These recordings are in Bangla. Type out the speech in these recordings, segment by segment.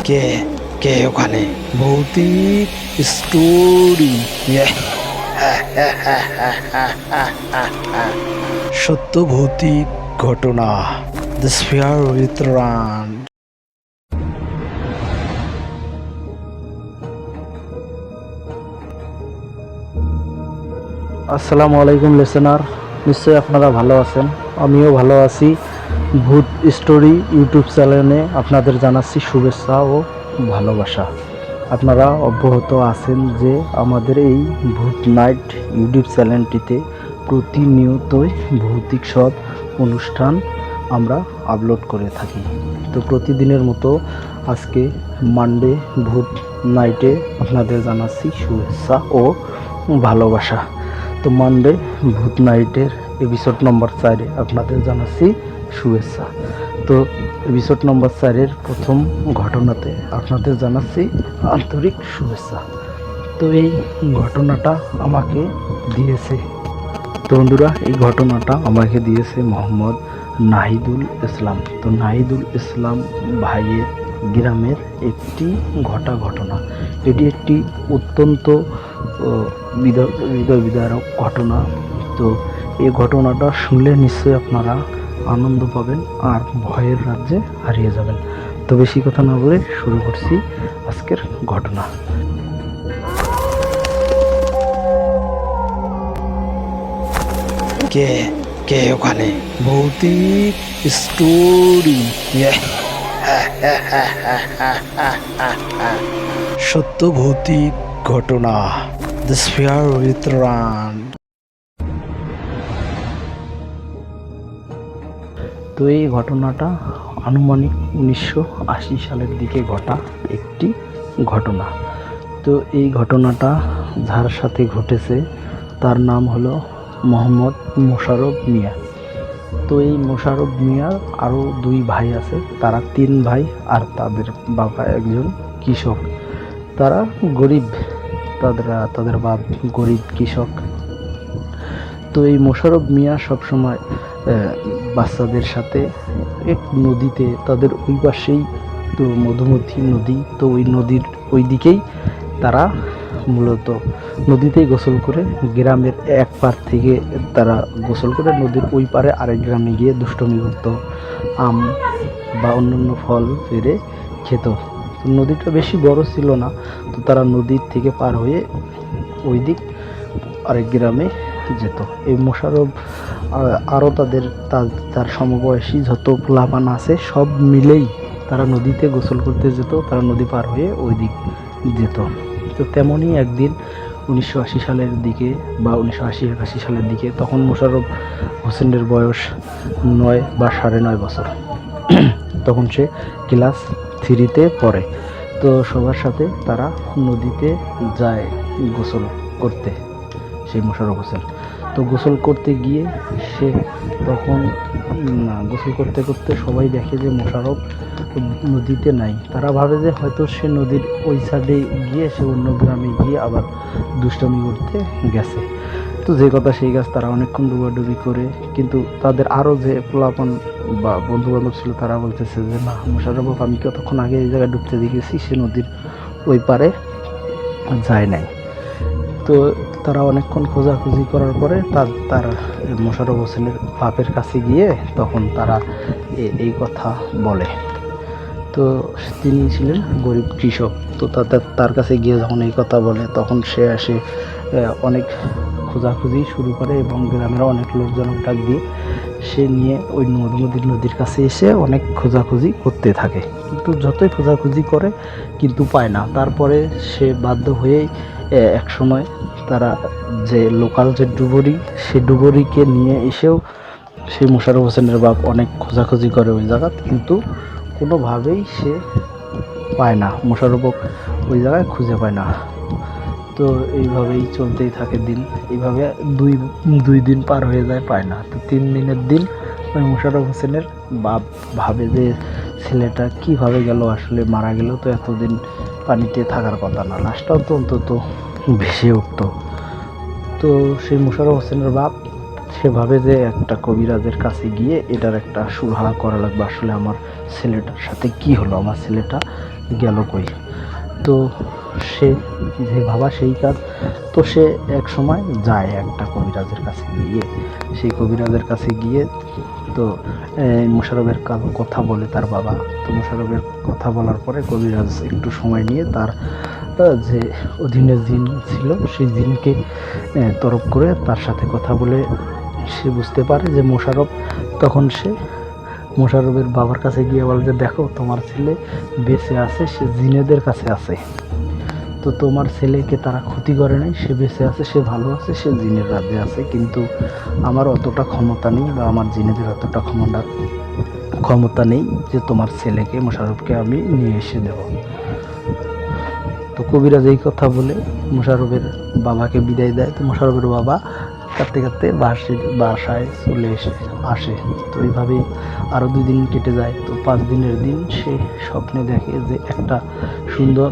কে কে ওখানে? ভৌতিক স্টোরি। সত্য ভৌতিক ঘটনা। The sphere with run. আসসালামু আলাইকুম লিসেনার, নিশ্চয়ই আপনারা ভালো আছেন। আমিও ভালো আছি। ভূত স্টোরি ইউটিউব চ্যানেলে আপনাদের জানাচ্ছি শুভেচ্ছা ও ভালোবাসা। আপনারা অব্যাহত আছেন যে আমাদের এই ভূত নাইট ইউটিউব চ্যানেলটিতে প্রতিনিয়তই ভৌতিক সব অনুষ্ঠান আমরা আপলোড করে থাকি। তো প্রতিদিনের মতো আজকে মানডে ভূত নাইটে আপনাদের জানাচ্ছি শুভেচ্ছা ও ভালোবাসা। তো মানডে ভূত নাইটের এপিসোড নম্বর 4-এ আপনাদের জানাচ্ছি শুভেচ্ছা। তো এপিসোড নম্বর 4-এর প্রথম ঘটনাতে আপনাদের জানাচ্ছি আন্তরিক শুভেচ্ছা। তো এই ঘটনাটা আমাকে দিয়েছে, তো বন্ধুরা, এই ঘটনাটা আমাকে দিয়েছে মোহাম্মদ নাহিদুল ইসলাম। তো নাহিদুল ইসলাম ভাইয়ের গ্রামের একটি ঘটনা। এটি একটি অত্যন্ত হৃদয় বিদারক ঘটনা। তো এই ঘটনাটা শুনলে নিশ্চয়ই আপনারা আনন্দ পাবেন আর ভয়ের রাজ্যে হারিয়ে যাবেন। তো বেশি কথা না বলে শুরু করছি আজকের ঘটনা। কে কে ওখানে? ভৌতিক স্টোরি। সত্য ভৌতিক ঘটনা। The sphere with run. তো এই ঘটনাটা আনুমানিক 1980 সালের দিকে ঘটা একটি ঘটনা। তো এই ঘটনাটা যার সাথে ঘটেছে তার নাম হলো মোহাম্মদ মোশাররফ মিয়া। তো এই মোশাররফ মিয়ার আরও 2 ভাই আছে, তারা 3 ভাই, আর তাদের বাবা একজন কৃষক। তারা গরিব, তাদের বাপ গরিব কৃষক। তো এই মোশাররফ মিয়া সবসময় বাচ্চাদের সাথে এক নদীতে, তাদের ওই পাশেই তো মধুমতি নদী, তো ওই নদীর ওই দিকেই তারা মূলত নদীতেই গোসল করে, গ্রামের এক পার থেকে তারা গোসল করে নদীর ওই পারে আরেক গ্রামে গিয়ে দুষ্টমি করত, আম বা অন্যান্য ফল পেড়ে খেত। নদীটা বেশি বড় ছিল না, তো তারা নদীর থেকে পার হয়ে ওই দিক আরেক গ্রামে যেত। এই মোশাররফ আরও তার সমবয়সী যত পোলাপান আছে সব মিলেই তারা নদীতে গোসল করতে যেত, তারা নদী পার হয়ে ওই দিক যেত। তো তেমনই একদিন 1980 সালের দিকে বা 1980-81 সালের দিকে, তখন মোশাররফ হোসেনের বয়স 9 বা 9.5 বছর। তখন সে ক্লাস 3-তে পড়ে। তো সবার সাথে তারা নদীতে যায় গোসল করতে, সেই মোশাররফ হোসেন। তো গোসল করতে গিয়ে সে তখন গোসল করতে করতে সবাই দেখে যে মোশাররফ নদীতে নাই। তারা ভাবে যে হয়তো সে নদীর ওই সাইডে গিয়ে, সে অন্য গ্রামে গিয়ে আবার দুষ্টামি করতে গেছে। তো যে কথা সেই গাছ, তারা অনেকক্ষণ ডুবাডুবি করে, কিন্তু তাদের আরও যে পোলাপান বা বন্ধু বান্ধব ছিল তারা বলতেছে যে না, মোশাররফ আমি কতক্ষণ আগে এই জায়গায় ডুবতে দেখেছি, সে নদীর ওই পারে যায় নাই। তো তারা অনেকক্ষণ খোঁজাখুঁজি করার পরে তার মোশাররফ হোসেনের বাপের কাছে গিয়ে তখন তারা এই কথা বলে। তো তিনি ছিলেন গরিব কৃষক। তো তার কাছে গিয়ে যখন এই কথা বলে, তখন সে আসে অনেক খোঁজাখুঁজি শুরু করে এবং গ্রামের অনেক লোকজনক ডাক দিয়ে সে নিয়ে ওই নদীর কাছে এসে অনেক খোঁজাখুঁজি করতে থাকে। কিন্তু যতই খোঁজাখুঁজি করে কিন্তু পায় না। তারপরে সে বাধ্য হয়েই এক সময় তারা যে লোকাল যে ডুবুরি, সে ডুবুরিকে নিয়ে এসেও সেই মোশাররফ হোসেনের বাপ অনেক খোঁজাখুঁজি করে ওই জায়গা, কিন্তু কোনোভাবেই সে পায় না, মোশাররফ ওই জায়গায় খুঁজে পায় না। তো এইভাবেই চলতেই থাকে দিন। এইভাবে দুই দিন পার হয়ে যায়, পায় না। তো 3 দিনের দিন ওই মোশাররফ হোসেনের বাপ ভাবে যে ছেলেটা কিভাবে গেল, আসলে মারা গেল তো এতদিন পানিতে থাকার কথা না, লাশটাও তো অন্তত ভেসে উঠত। তো সেই মোশাররফ হোসেনের বাপ সে ভাবে যে একটা কবিরাজের কাছে গিয়ে এটার একটা সুরাহা করা লাগবে, আসলে আমার ছেলেটার সাথে কি হলো, আমার ছেলেটা গেল কই। তো সে যে ভাবা সেই কাজ। তো সে এক সময় যায় একটা কবিরাজের কাছে গিয়ে, সেই কবিরাজের কাছে গিয়ে তো মোশাররফের কথা বলে তার বাবা। তো মোশাররফের কথা বলার পরে কবিরাজ একটু সময় নিয়ে তার যে অধীনে জিন ছিল সেই জিনকে তরফ করে তার সাথে কথা বলে সে বুঝতে পারে যে মোশাররফ, তখন সে মোশাররফের বাবার কাছে গিয়ে বলে যে দেখো তোমার ছেলে বেঁচে আছে, সে জিনেদের কাছে আছে, তো তোমার ছেলেকে তারা ক্ষতি করে নাই, সে বেঁচে আছে, সে ভালো আছে, সে জিনের রাজ্যে আছে, কিন্তু আমার অতটা ক্ষমতা নেই বা আমার জিনেদের অতটা ক্ষমতা নেই যে তোমার ছেলেকে মোশাররফকে আমি নিয়ে এসে দেব। তো কবিরাজ এই কথা বলে মোশাররফের বাবাকে বিদায় দেয়। তো মোশাররফের বাবা কাঁদতে কাঁদতে বাসায় চলে আসে। তো এইভাবেই আরও 2 দিন কেটে যায়। তো 5 দিনের দিন সে স্বপ্নে দেখে যে একটা সুন্দর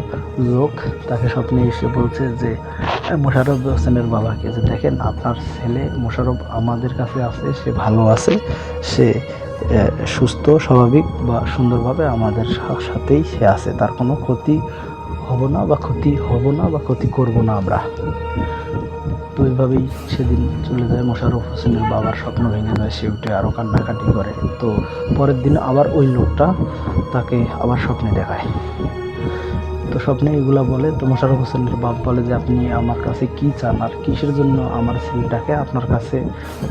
লোক তাকে স্বপ্নে এসে বলছে যে মোশাররফ হোসেনের বাবাকে, যে দেখেন আপনার ছেলে মোশাররফ আমাদের কাছে আছে, সে ভালো আছে, সে সুস্থ স্বাভাবিক বা সুন্দরভাবে আমাদের সাথেই সে আছে, তার কোনো ক্ষতি হব না বা ক্ষতি করব না আমরা। তো এইভাবেই সেদিন চলে যায়। মোশাররফ হোসেনের বাবার স্বপ্ন ভেঙে যায়, সে উঠে আরও কান্নাকাটি করে। তো পরের দিন আবার ওই লোকটা তাকে আবার স্বপ্নে দেখায়। তো স্বপ্নে এগুলা বলে। তো মোশাররফ হোসেনের বাপ বলে যে আপনি আমার কাছে কি চান আর কিসের জন্য আমার ছেলেটাকে আপনার কাছে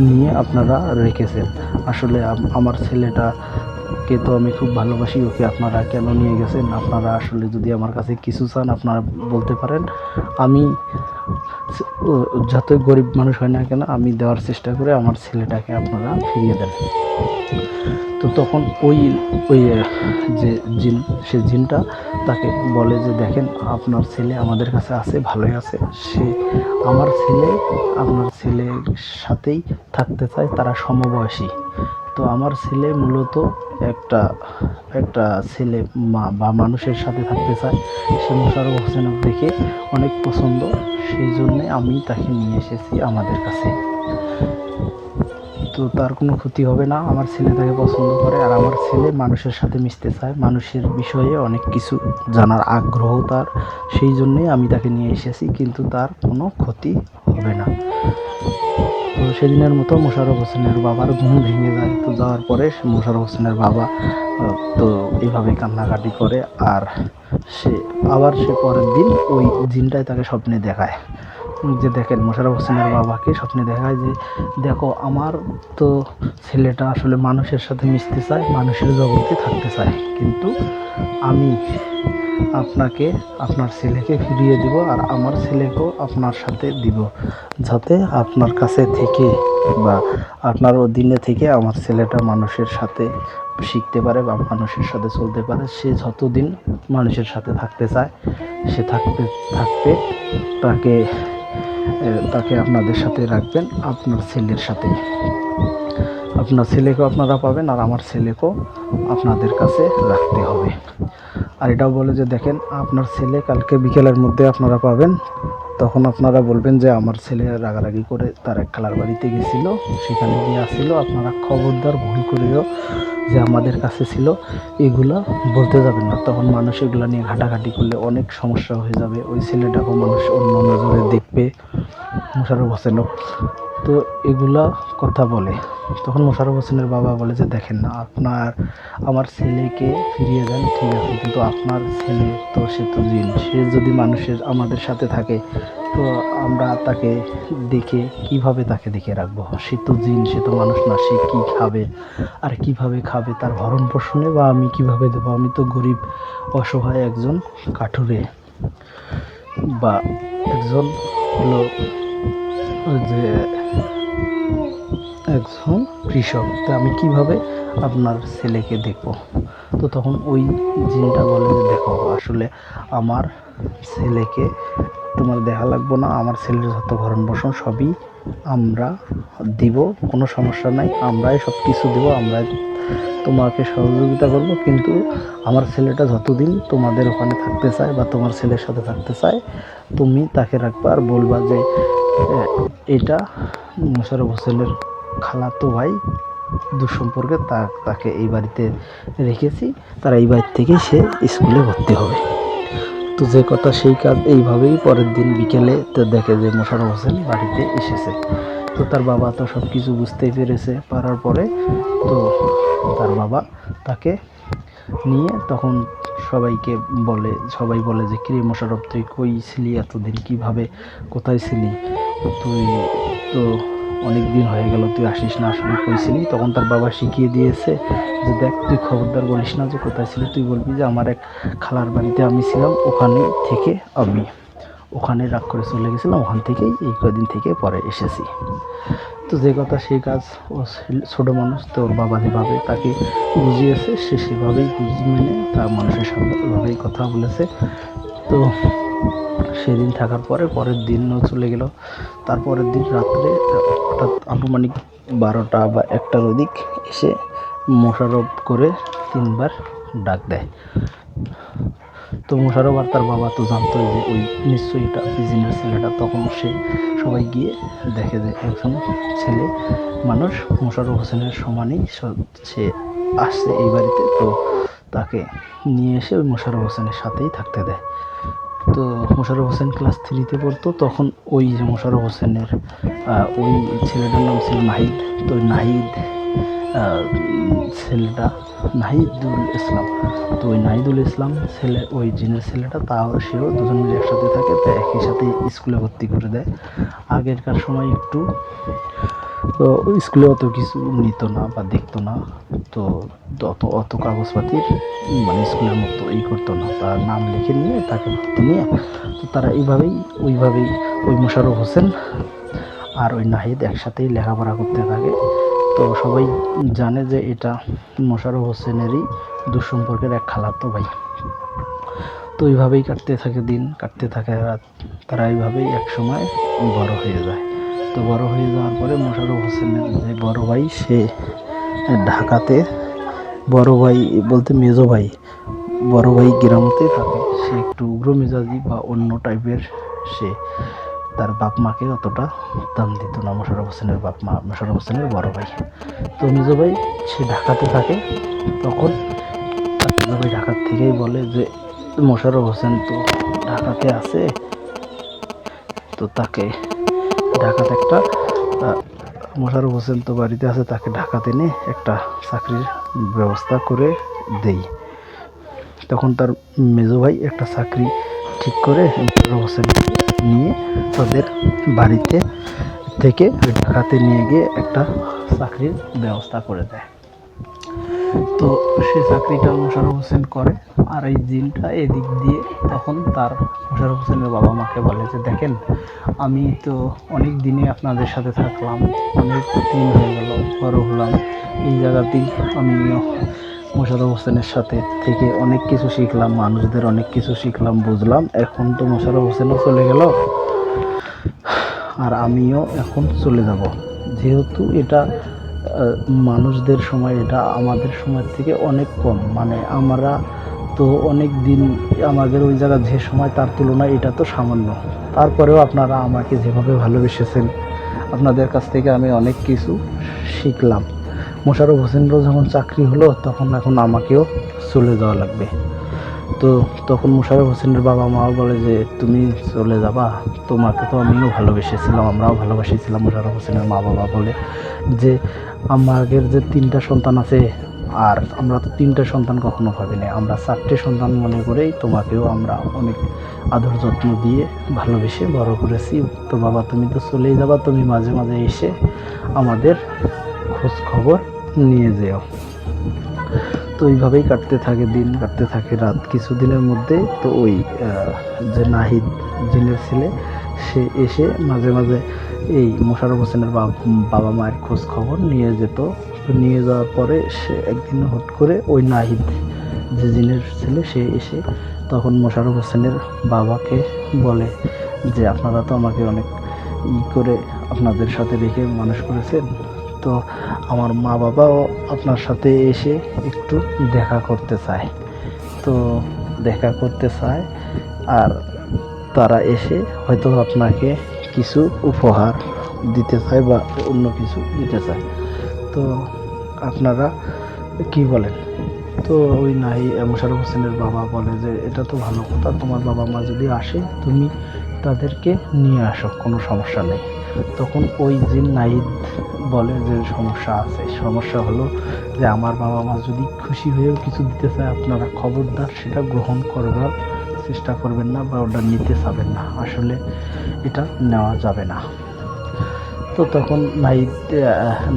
নিয়ে আপনারা রেখেছেন? আসলে আমার ছেলেটাকে তো আমি খুব ভালোবাসি, ওকে আপনারা কেন নিয়ে গেছেন? আপনারা আসলে যদি আমার কাছে কিছু চান আপনারা বলতে পারেন, আমি যতই গরিব মানুষ হয় না কেন আমি দেওয়ার চেষ্টা করে আমার ছেলেটাকে আপনারা ফিরিয়ে দেন। তো তখন ওই যে জিন, সে জিনটা তাকে বলে যে দেখেন আপনার ছেলে আমাদের কাছে আছে, ভালোই আছে, সে আমার ছেলে আপনার ছেলের সাথেই থাকতে চায়, তারা সমবয়সী। তো আমার ছেলে মূলত একটা ছেলে বা মানুষের সাথে থাকতে চায়, সে মোশাররফ হোসেনের দেখে অনেক পছন্দ, সেই জন্যে আমি তাকে নিয়ে এসেছি আমাদের কাছে। তো তার কোনো ক্ষতি হবে না, আমার ছেলে তাকে পছন্দ করে, আর আমার ছেলে মানুষের সাথে মিশতে চায়, মানুষের বিষয়ে অনেক কিছু জানার আগ্রহ তার, সেই জন্যেই আমি তাকে নিয়ে এসেছি, কিন্তু তার কোনো ক্ষতি হবে না। তো সেদিনের মতো মোশাররফ হোসেনের বাবার ঘুম ভেঙে যায়। তো যাওয়ার পরে মোশাররফ হোসেনের বাবা তো এইভাবে কান্নাকাটি করে। আর সে পরের দিন ওই জিনটাই তাকে স্বপ্নে দেখায় যে দেখেন, মোশাররফ হোসেনের বাবাকে স্বপ্নে দেখায় যে দেখো আমার তো ছেলেটা আসলে মানুষের সাথে মিশতে চায়, মানুষের জগতে থাকতে চায়, কিন্তু আমি আপনাকে আপনার ছেলেকে ফিরিয়ে দিব আর আমার ছেলেকেও আপনার সাথে দিব, যাতে আপনার কাছে থেকে বা আপনার অধীনে থেকে আমার ছেলেটা মানুষের সাথে শিখতে পারে বা মানুষের সাথে চলতে পারে। সে যতদিন মানুষের সাথে থাকতে চায় সে থাকতে তাকে আপনাদের সাথে রাখবেন, আপনার ছেলের সাথে। আপনার ছেলেকেও আপনারা পাবেন আর আমার ছেলেকেও আপনাদের কাছে রাখতে হবে। আর এটাও বলে যে দেখেন আপনার ছেলে কালকে বিকেলের মধ্যে আপনারা পাবেন, তখন আপনারা বলবেন যে আমার ছেলে রাগারাগি করে তার এক খালার বাড়িতে গেছিল, সেখানে গিয়ে আসছিল, আপনারা খবরদার ভুল করেও যে আমাদের কাছে ছিল এগুলা বলতে যাবেন না, তখন মানুষ এগুলো নিয়ে ঘাটাঘাটি করলে অনেক সমস্যা হয়ে যাবে, ওই ছেলেটাকেও মানুষ অন্য নজরে দেখবে, মোশাররফ হোসেনও। তো এগুলা কথা বলে। তখন মোশাররফ হোসেনের বাবা বলে যে দেখেন না, আমার ছেলেকে ফিরিয়ে দেন ঠিক আছে, কিন্তু আপনার ছেলে তো সে তো জিন, সে যদি মানুষের আমাদের সাথে থাকে তো আমরা তাকে কিভাবে তাকে দেখে রাখবো? সে তো জিন, সে তো মানুষ না, সে কী খাবে আর কিভাবে খাবে, তার ভরণ পোষণে বা আমি কিভাবে দেবো? আমি তো গরিব অসহায় একজন কাঠুরে বা একজন হলো যে একজন কৃষক, তো আমি কিভাবে আপনার ছেলেকে দেখবো? তো তখন ওই জিনটা বলে যে দেখো আসলে আমার ছেলেকে তোমার দেখা লাগবো না, আমার ছেলের যত ভরণ পোষণ সবই আমরা দিব, কোনো সমস্যা নাই, আমরাই সব কিছু দেবো, আমরাই তোমাকে সহযোগিতা করব, কিন্তু আমার ছেলেটা যতদিন তোমাদের ওখানে থাকতে চায় বা তোমার ছেলের সাথে থাকতে চায় তুমি তাকে রাখবা, আর বলবা যে এটা মোশাররফ হোসেনের খালাতো ভাই দুঃসম্পর্কে তাকে এই বাড়িতে রেখেছি, তারা এই বাড়ি থেকেই সে স্কুলে ভর্তি হবে। তো যে কথা সেই কাজ। এইভাবেই পরের দিন বিকেলে তো দেখে যে মোশাররফ হোসেন বাড়িতে এসেছে। তো তার বাবা তো সব কিছু বুঝতেই পেরেছে, পারার পরে তো তার বাবা তাকে নিয়ে তখন সবাই বলে যে কিরে মোশাররফ, তুই কই ছিলি এতদিন, কিভাবে কোথায় ছিলি, তুই তো অনেক দিন হয়ে গেল, তুই আসিস না, আসলে কই ছিলি। তখন তার বাবা শিখিয়ে দিয়েছে যে দেখ, তুই খবরদার বলিস না যে কোথায় ছিলি, তুই বলবি যে আমার এক খালার বাড়িতে আমি ছিলাম, ওখানে থেকে আমি ওখানে রাগ করে চলে গেছিলাম, ওখান থেকেই এই কদিন থেকে পরে এসেছি। তো যে কথা সেই কাজ। ও ছোটো মানুষ, তো ওর বাবা যেভাবে তাকে বুঝিয়েছে সে সেভাবেই মেনে তার মানুষের সাথে ওইভাবেই কথা বলেছে। তো সেদিন থাকার পরে পরের দিনও চলে গেল। তারপরের দিন রাত্রে হঠাৎ আনুমানিক 12টা বা 1টার ওদিক এসে মোশাররফ করে 3বার ডাক দেয়। তো মোশাররফ আর তার বাবা তো জানতো যে ওই নিশ্চয়ই এটা বিজিনের ছেলেটা। তখন সবাই গিয়ে দেখে যে একজন ছেলে মানুষ মোশাররফ হোসেনের সমানই সে আসছে এই বাড়িতে। তো তাকে নিয়ে এসে ওই মোশাররফ হোসেনের সাথেই থাকতে দেয়। তো মোশাররফ হোসেন ক্লাস 3তে পড়তো। তখন ওই যে মোশাররফ হোসেনের ওই ছেলেটার নাম ছিল নাহিদ। তো নাহিদ ছেলেটা নাহিদুল ইসলাম। তো ওই নাহিদুল ইসলাম ছেলে, ওই জিনের ছেলেটা, সেও দুজন মিলে একসাথে থাকে। তো একই সাথে স্কুলে ভর্তি করে দেয়। আগেরকার সময় একটু তো স্কুলে অত কিছু নিত না বা দেখতো না, তো অত কাগজপাতির মানে স্কুলের মতো করতো না। তার নাম লিখে নিয়ে তাকে ভর্তি নিয়ে তো তারা ওইভাবেই ওই মোশাররফ হোসেন আর ওই নাহিদ একসাথেই লেখাপড়া করতে থাকে। তো সবাই জানে যে এটা মোশাররফ হোসেনেরই দুঃসম্পর্কের এক খালাতো ভাই। তো এইভাবেই কাটতে থাকে দিন, কাটতে থাকে রাত। তারা এইভাবেই এক সময় বড় হয়ে যায়। তো বড় হয়ে যাওয়ার পরে মোশাররফ হোসেনের যে বড় ভাই, সে ঢাকাতে, বড় ভাই বলতে মেজো ভাই, বড় ভাই গ্রামতে থাকে। সে একটু উগ্র মেজাজি বা অন্য টাইপের। সে তার বাপ মাকে অতটা দাম দিত না, মোশাররফ হোসেনের বাপ মা, মোশাররফ হোসেনের বড় ভাই। তো মেজো ভাই সে ঢাকাতে থাকে। তখন মেজো ভাই ঢাকার থেকেই বলে যে মোশাররফ হোসেন তো ঢাকাতে আছে, তো তাকে ঢাকাতে একটা মোশাররফ হোসেন তো বাড়িতে আছে, তাকে ঢাকাতে নিয়ে একটা চাকরির ব্যবস্থা করে দেই। তখন তার মেজো ভাই একটা চাকরি ঠিক করে মোশাররফ হোসেন নিয়ে তাদের বাড়িতে থেকে ঢাকাতে নিয়ে গিয়ে একটা চাকরির ব্যবস্থা করে দেয়। তো সে চাকরিটা মোশাররফ হোসেন করে। আর এই দিনটা এদিক দিয়ে তখন তার মোশাররফ হোসেনের বাবা মাকে বলে যে দেখেন, আমি তো অনেক দিনে আপনাদের সাথে থাকলাম, অনেক দিন হয়ে গেল, বড় হলাম এই জায়গাতেই। আমিও মোশাররফ হোসেনের সাথে থেকে অনেক কিছু শিখলাম, মানুষদের অনেক কিছু শিখলাম, বুঝলাম। এখন তো মোশাররফ হোসেনও চলে গেল আর আমিও এখন চলে যাব। যেহেতু এটা মানুষদের সময়, এটা আমাদের সময় থেকে অনেক কম, মানে আমরা তো অনেক দিন, আমাদের ওই জায়গা যে সময় তার তুলনায় এটা তো সামান্য। তারপরেও আপনারা আমাকে যেভাবে ভালোবেসেছেন, আপনাদের কাছ থেকে আমি অনেক কিছু শিখলাম। মোশাররফ হোসেনেরও যখন চাকরি হলো, তখন এখন আমাকেও চলে যাওয়া লাগবে। তো তখন মোশাররফ হোসেনের বাবা মাও বলে যে তুমি চলে যাবা, তোমাকে তো আমিও ভালোবেসেছিলাম, আমরাও ভালোবেসেছিলাম। মোশাররফ হোসেনের মা বাবা বলে যে আমাদের যে 3টা সন্তান আছে, আর আমরা তো 3টা সন্তান কখনো ভাবিনি, আমরা 4টে সন্তান মনে করেই তোমাকেও আমরা অনেক আদর যত্ন দিয়ে ভালোবেসে বড় করেছি। তো বাবা, তুমি তো চলেই যাবা, তুমি মাঝে মাঝে এসে আমাদের খোঁজ খবর নিয়ে যেও। তো এইভাবেই কাটতে থাকে দিন, কাটতে থাকে রাত। কিছুদিনের মধ্যে তো ওই যে নাহিদ জিনের ছেলে, সে এসে মাঝে মাঝে এই মোশাররফ হোসেনের বাবা মায়ের খোঁজ খবর নিয়ে যেত। তো নিয়ে যাওয়ার পরে সে একদিন হুট করে ওই নাহিদ যে জিনের ছেলে, সে এসে তখন মোশাররফ হোসেনের বাবাকে বলে যে আপনারা তো আমাকে অনেক করে আপনাদের সাথে রেখে মানুষ করেছেন, তো আমার মা বাবাও আপনার সাথে এসে একটু দেখা করতে চায়। তো দেখা করতে চায়, আর তারা এসে হয়তো আপনাকে কিছু উপহার দিতে চায় বা অন্য কিছু দিতে চায়। তো আপনারা কি বলেন? তো ওই মোশাররফ হোসেনের বাবা বলে যে এটা তো ভালো কথা, তোমার বাবা মা যদি আসে তুমি তাদেরকে নিয়ে আসো, কোনো সমস্যা নেই। তখন ওই জিন নাহিদ বলে যে সমস্যা আছে। সমস্যা হলো যে আমার বাবা মা যদি খুশি হয়েও কিছু দিতে চায়, আপনারা খবরদার সেটা গ্রহণ করবার চেষ্টা করবেন না বা ওটা নিতে চাবেন না, আসলে এটা নেওয়া যাবে না। তো তখন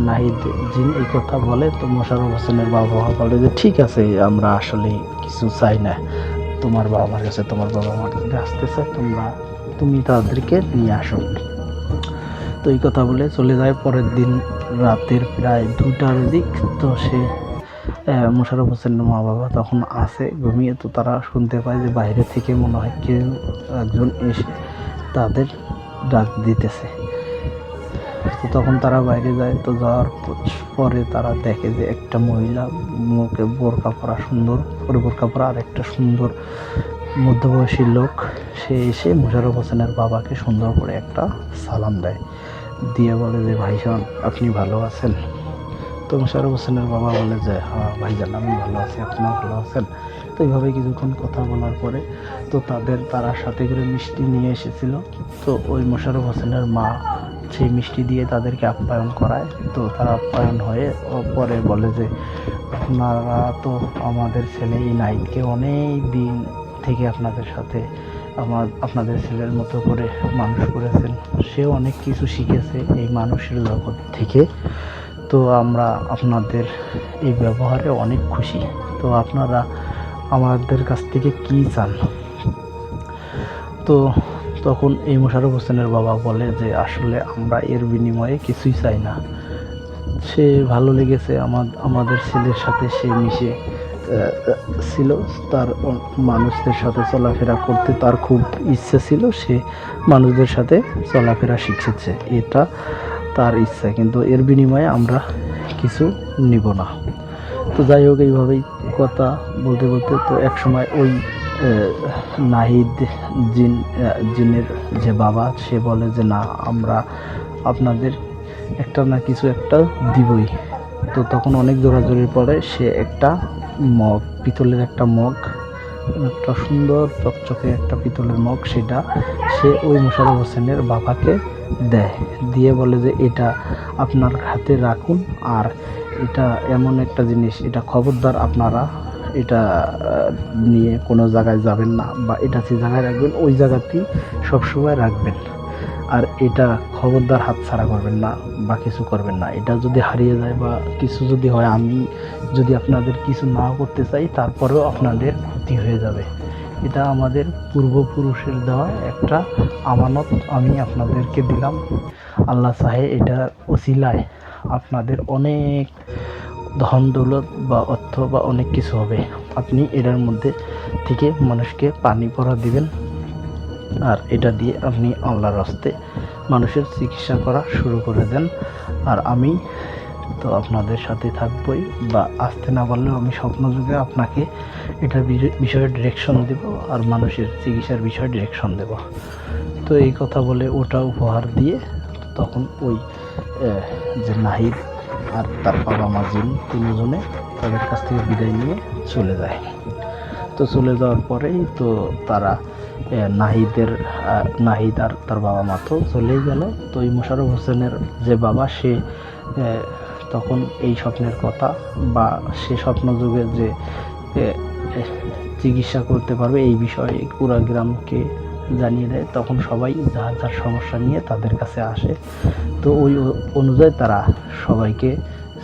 নাহিদ জিন এই কথা বলে। তো মোশাররফ হোসেনের বাবা মা বলে যে ঠিক আছে, আমরা আসলে কিছু চাই না তোমার বাবা মার কাছে, তোমার বাবা মার যদি আসতে চায় তুমি তাদেরকে নিয়ে আসো। তো এই কথা বলে চলে যায়। পরের দিন রাতের প্রায় 2টার দিক, তো সে মোশাররফ হোসেনের মা বাবা তখন আসে ঘুমিয়ে। তো তারা শুনতে পায় যে বাইরে থেকে মনে হয় কেউ একজন এসে তাদের ডাক দিতেছে। তো তখন তারা বাইরে যায়। তো যাওয়ার পরে তারা দেখে যে একটা মহিলা মুখে বোরকা পরা, সুন্দর করে বোরকা পরা, আর একটা সুন্দর মধ্যবয়সী লোক, সে এসে মোশাররফ হোসেনের বাবাকে সুন্দর করে একটা সালাম দেয়, দিয়ে বলে যে ভাইজান আপনি ভালো আছেন? তো মোশাররফ হোসেনের বাবা বলে যে হ্যাঁ ভাইজান আমি ভালো আছি, আপনিও ভালো আছেন। তো এইভাবে কিছুক্ষণ কথা বলার পরে তো তারা সাথে করে মিষ্টি নিয়ে এসেছিল। তো ওই মোশাররফ হোসেনের মা সেই মিষ্টি দিয়ে তাদেরকে আপ্যায়ন করায়। তো তারা আপ্যায়ন হয়ে পরে বলে যে আপনারা তো আমাদের ছেলে এই নাহিদকে অনেক দিন থেকে আপনাদের সাথে আপনাদের ছেলের মতো করে মানুষ করেছেন, সেও অনেক কিছু শিখেছে এই মানুষের জগৎ থেকে। তো আমরা আপনাদের এই ব্যবহারে অনেক খুশি। তো আপনারা আমাদের কাছ থেকে কি চান? তো তখন এই মোশাররফ হোসেনের বাবা বলে যে আসলে আমরা এর বিনিময়ে কিছুই চাই না। সে ভালো লেগেছে আমাদের ছেলের সাথে, সে মিশে ছিল, তার মানুষদের সাথে চলাফেরা করতে তার খুব ইচ্ছে ছিল, সে মানুষদের সাথে চলাফেরা শিখেছে, এটা তার ইচ্ছা, কিন্তু এর বিনিময়ে আমরা কিছু নিব না। তো যাই হোক, এইভাবেই কথা বলতে বলতে তো এক সময় ওই নাহিদ জিনের যে বাবা, সে বলে যে না, আমরা আপনাদের একটা না কিছু একটা দিবই। তো তখন অনেক জোরাজোরির পরে সে একটা মগ, পিতলের একটা মগ, একটা সুন্দর চকচকে একটা পিতলের মগ, সেটা সে ওই মোশাররফ হোসেনের বাবাকে দেয়, দিয়ে বলে যে এটা আপনার হাতে রাখুন, আর এটা এমন একটা জিনিস, এটা খবরদার আপনারা এটা নিয়ে কোনো জায়গায় যাবেন না, বা এটা যে জায়গায় রাখবেন ওই জায়গাতেই সবসময় রাখবেন, আর এটা খবরদার হাতছাড়া করবেন না বা কিছু করবেন না। এটা যদি হারিয়ে যায় বা কিছু যদি হয়, আমি যদি আপনাদের কিছু না করতে চাই, তারপরেও আপনাদের ক্ষতি হয়ে যাবে। এটা আমাদের পূর্বপুরুষের দেওয়া একটা আমানত, আমি আপনাদেরকে দিলাম। আল্লাহ চাহে এটার ওসিলায় আপনাদের অনেক ধন দৌলত বা অর্থ বা অনেক কিছু হবে। আপনি এটার মধ্যে থেকে মানুষকে পানি পড়া দিবেন, আর এটা দিয়ে আপনি আল্লাহর রাস্তে মানুষের চিকিৎসা করা শুরু করে দেন। আর আমি তো আপনাদের সাথে থাকবই, বা আসতে না পারলেও আমি স্বপ্নযুগে আপনাকে এটার বিষয়ে ডিরেকশন দেব, আর মানুষের চিকিৎসার বিষয়ে ডিরেকশন দেব। তো এই কথা বলে ওটা উপহার দিয়ে তখন ওই যে নাহিদ আর তার বাবা মা জিন তিনজনে তাদের কাছ থেকে বিদায় নিয়ে চলে যায়। তো চলে যাওয়ার পরেই তো তারা নাহিদ আর তার বাবা মা তো চলেই গেল। তো এই মোশাররফ হোসেনের যে বাবা, সে তখন এই স্বপ্নের কথা বা সে স্বপ্নযুগে যে চিকিৎসা করতে পারবে এই বিষয়ে পুরা গ্রামকে জানিয়ে দেয়। তখন সবাই যার যার সমস্যা নিয়ে তাদের কাছে আসে। তো ওই অনুযায়ী তারা সবাইকে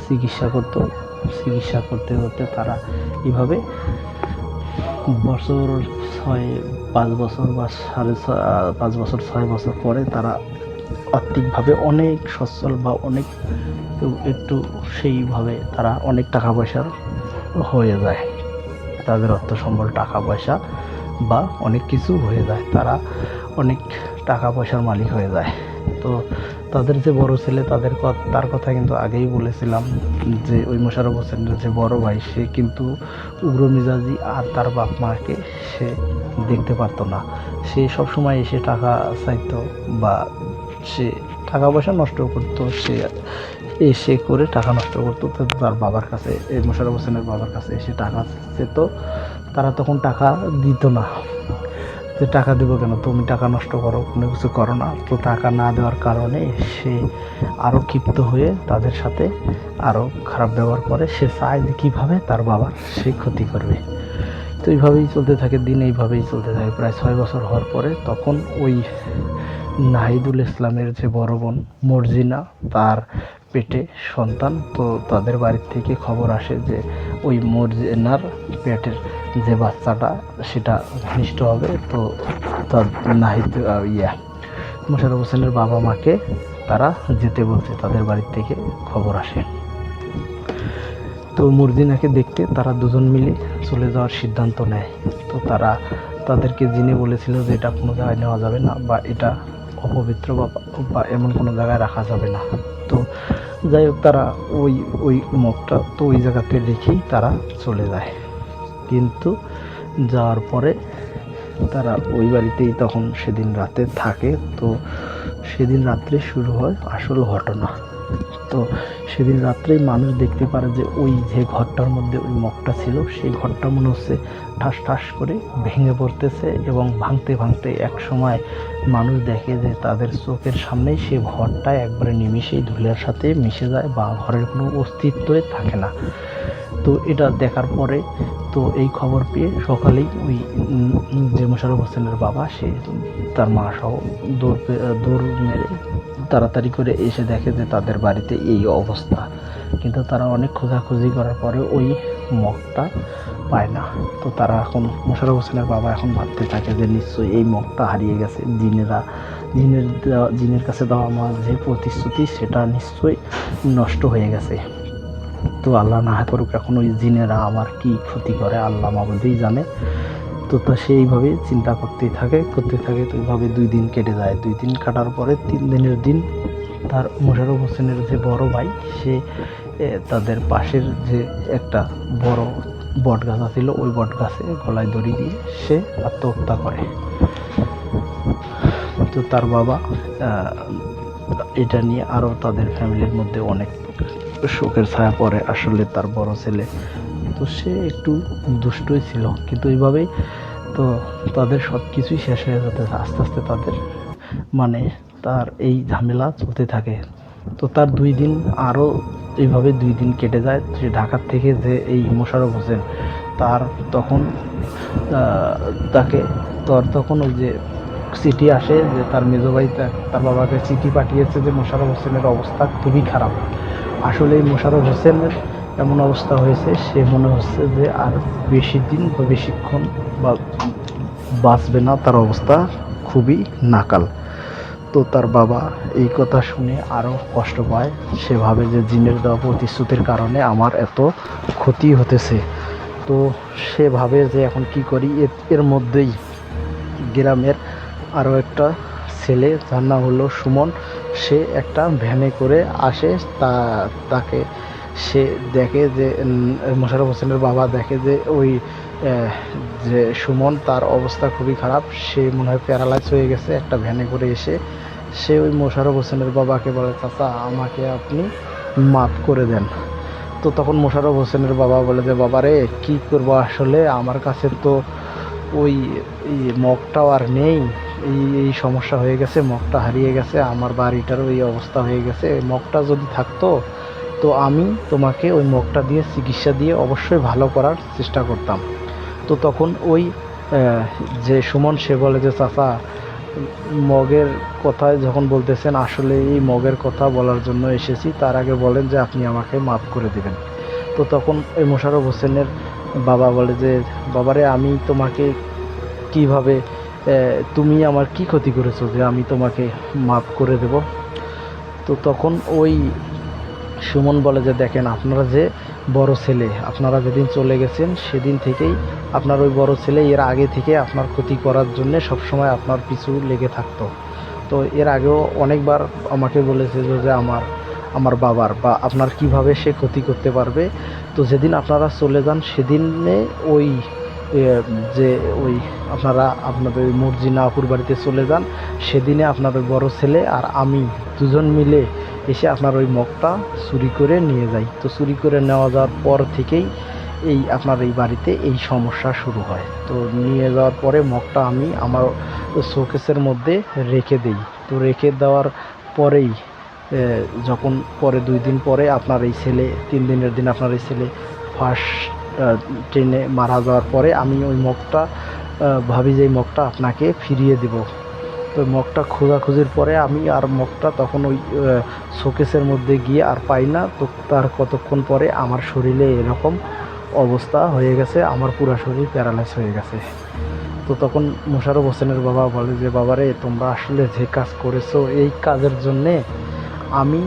চিকিৎসা করতে করতে তারা এইভাবে বছর 5 বছর বা 5.5 বছর 6 বছর পরে তারা আর্থিকভাবে অনেক সচ্ছল বা অনেক একটু সেইভাবে তারা অনেক টাকা পয়সার হয়ে যায়। তাদের অর্থ সম্বল, টাকা পয়সা বা অনেক কিছু হয়ে যায়, তারা অনেক টাকা পয়সার মালিক হয়ে যায়। তো তাদের যে বড় ছেলে, তার কথা কিন্তু আগেই বলেছিলাম যে ওই মোশাররফ হোসেনের যে বড় ভাই, সে কিন্তু উগ্র মেজাজি, আর তার বাপ মাকে সে দেখতে পারতো না। সে সবসময় এসে টাকা চাইতো বা সে টাকা পয়সা নষ্ট করতো, সে এসে করে টাকা নষ্ট করতো। তো তার বাবার কাছে, এই মোশাররফ হোসেনের বাবার কাছে এসে টাকা চেত, তারা তখন টাকা দিত না। যে টাকা দেবো কেন, তুমি টাকা নষ্ট করো, কোনো কিছু করো না। তো টাকা না দেওয়ার কারণে সে আরও ক্ষিপ্ত হয়ে তাদের সাথে আরও খারাপ ব্যবহার করে। সে চায় যে কীভাবে তার বাবার সে ক্ষতি করবে। তো এইভাবেই চলতে থাকে দিন, এইভাবেই চলতে থাকে। প্রায় 6 বছর হওয়ার পরে তখন ওই নাহিদুল ইসলামের যে বড় বোন মর্জিনা, তার পেটে সন্তান। তো তাদের বাড়ির থেকে খবর আসে যে ওই মর্জিনার পেটের যে বাচ্চাটা সেটা ভূমিষ্ঠ হবে। তো তার নাহিদ মোশাররফ হোসেনের বাবা মাকে তারা যেতে বলছে, তাদের বাড়ির থেকে খবর আসে। তো মর্জিনাকে দেখতে তারা দুজন মিলে চলে যাওয়ার সিদ্ধান্ত নেয়। তো তাদেরকে জিনে বলেছিল যে এটা কোনো জায়গায় নেওয়া যাবে না, বা এটা অপবিত্র বা এমন কোনো জায়গায় রাখা যাবে না। তো যাই হোক, তারা ওই মগটা তো ওই জায়গাতে রেখেই তারা চলে যায়। কিন্তু যাওয়ার পরে তারা ওই বাড়িতেই তখন সেদিন রাতে থাকে। তো সেদিন রাত্রে শুরু হয় আসল ঘটনা। তো সেদিন রাত্রেই মানুষ দেখতে পারে যে ওই যে ঘরটার মধ্যে ওই মগটা ছিল, সেই ঘরটা মনে হচ্ছে ঠাস ঠাস করে ভেঙে পড়তেছে, এবং ভাঙতে ভাঙতে এক সময় মানুষ দেখে যে তাদের চোখের সামনেই সে ঘরটা একবারে নিমিষেই ধুলার সাথে মিশে যায়, বা ঘরের কোনো অস্তিত্বই থাকে না। তো এটা দেখার পরে তো এই খবর পেয়ে সকালেই ওই যে মোশাররফ হোসেনের বাবা, সে তার মা সহ দৌড় মেরে তাড়াতাড়ি করে এসে দেখে যে তাদের বাড়িতে এই অবস্থা। কিন্তু তারা অনেক খোঁজাখুঁজি করার পরে ওই মগটা পায় না। তো তারা এখন, মোশাররফ হোসেনের বাবা এখন ভাবতে থাকে যে নিশ্চয়ই এই মগটা হারিয়ে গেছে, জিনের কাছে দেওয়া আমার যে প্রতিশ্রুতি সেটা নিশ্চয়ই নষ্ট হয়ে গেছে। তো আল্লাহ না করুক এখন ওই জিনেরা আমার কি ক্ষতি করে আল্লাহ মাবুদই জানে। তো সেইভাবে চিন্তা করতে থাকে। তো এইভাবে 2 দিন কেটে যায়। 2 দিন কাটার পরে 3 দিনের দিন তার মোশাররফ হোসেনের যে বড় ভাই, সে তাদের পাশের যে একটা বড় বট গাছ ছিল, ওই বট গাছে গলায় দড়ি দিয়ে সে আত্মহত্যা করে। তো তার বাবা এটা নিয়ে আরও তাদের ফ্যামিলির মধ্যে অনেক শোকের ছায়া পড়ে। আসলে তার বড় ছেলে তো সে একটু দুষ্টই ছিল, কিন্তু এইভাবেই তো তাদের সব কিছুই শেষ হয়ে যেতে আস্তে আস্তে তাদের তার এই ঝামেলা চলতে থাকে। তো তার 2 দিন আরও এইভাবে 2 দিন কেটে যায়। সে ঢাকার থেকে যে এই মোশাররফ হোসেন, তার তখন তখন ওই যে চিঠি আসে যে তার মেজো ভাই তার বাবাকে চিঠি পাঠিয়েছে যে মোশাররফ হোসেনের অবস্থা খুবই খারাপ। আসলে এই মোশাররফ হোসেনের এমন অবস্থা হয়েছে, সে মনে হচ্ছে যে আর বেশি দিন বা বেশিক্ষণ বা বাঁচবে না, তার অবস্থা খুবই নাকাল। তো তার বাবা এই কথা শুনে আরও কষ্ট পায়। সে ভাবে যে জিনের দেওয়া প্রতিশ্রুতির কারণে আমার এত ক্ষতি হতেছে। তো সে ভাবে যে এখন কি করি। এর মধ্যেই গ্রামের আরও একটা ছেলে, যার নাম হলো সুমন, সে একটা ভ্যানে করে আসে। তাকে সে দেখে যে মোশাররফ হোসেনের বাবা দেখে যে ওই যে সুমন, তার অবস্থা খুবই খারাপ, সে মনে হয় প্যারালাইজ হয়ে গেছে। একটা ভ্যানে করে এসে সে ওই মোশাররফ হোসেনের বাবাকে বলে, চাচা আমাকে আপনি মাফ করে দেন। তো তখন মোশাররফ হোসেনের বাবা বলে যে বাবারে কী করবো, আসলে আমার কাছে তো ওই মগটাও আর নেই, এই সমস্যা হয়ে গেছে, মগটা হারিয়ে গেছে, আমার বাড়িটারও এই অবস্থা হয়ে গেছে। মগটা যদি থাকতো তো আমি তোমাকে ওই মগটা দিয়ে চিকিৎসা দিয়ে অবশ্যই ভালো করার চেষ্টা করতাম। তো তখন ওই যে সুমন, সে বলে যে চাচা মগের কথায় যখন বলতেছেন, আসলে এই মগের কথা বলার জন্য এসেছি, তার আগে বলেন যে আপনি আমাকে মাফ করে দেবেন। তো তখন ওই মোশাররফ হোসেনের বাবা বলে যে বাবারে আমি তোমাকে কিভাবে, তুমি আমার কি ক্ষতি করেছো যে আমি তোমাকে মাফ করে দেব। তো তখন ওই সুমন বলে যে দেখেন, আপনারা যে বড় ছেলে, আপনারা যেদিন চলে গেছেন সেদিন থেকেই আপনার ওই বড় ছেলে এর আগে থেকে আপনার ক্ষতি করার জন্য সবসময় আপনার পিছু লেগে থাকতো। তো এর আগেও অনেকবার আমাকে বলেছে যে আমার বাবার বা আপনার কিভাবে সে ক্ষতি করতে পারবে। তো যেদিন আপনারা চলে যান সেদিনে ওই এ, যে ওই আপনারা আপনাদের ওই মর্জিনা আপুর বাড়িতে চলে যান, সেদিনে আপনাদের বড় ছেলে আর আমি দুজন মিলে এসে আপনার ওই মগটা চুরি করে নিয়ে যাই। তো চুরি করে নেওয়া যাওয়ার পর থেকেই এই আপনার এই বাড়িতে এই সমস্যা শুরু হয়। তো নিয়ে যাওয়ার পরে মগটা আমি আমার শোকেসের মধ্যে রেখে দিই। তো রেখে দেওয়ার পরেই যখন পরে 2 দিন পরে আপনার এই ছেলে, 3 দিনের দিন আপনার এই ছেলে ফার্স্ট ট্রেনে মারা যাওয়ার পরে আমি ওই মগটা ভাবি যে এই মগটা আপনাকে ফিরিয়ে দেব। তো মগটা খোঁজাখুঁজির পরে আমি আর মগটা তখন ওই শোকেসের মধ্যে গিয়ে আর পাই না। তো তার কতক্ষণ পরে আমার শরীরে এরকম অবস্থা হয়ে গেছে, আমার পুরো শরীর প্যারালাইজ হয়ে গেছে। তো তখন মোশাররফ হোসেনের বাবা বলে যে বাবারে, তোমরা আসলে যে কাজ করেছো এই কাজের জন্যে আমি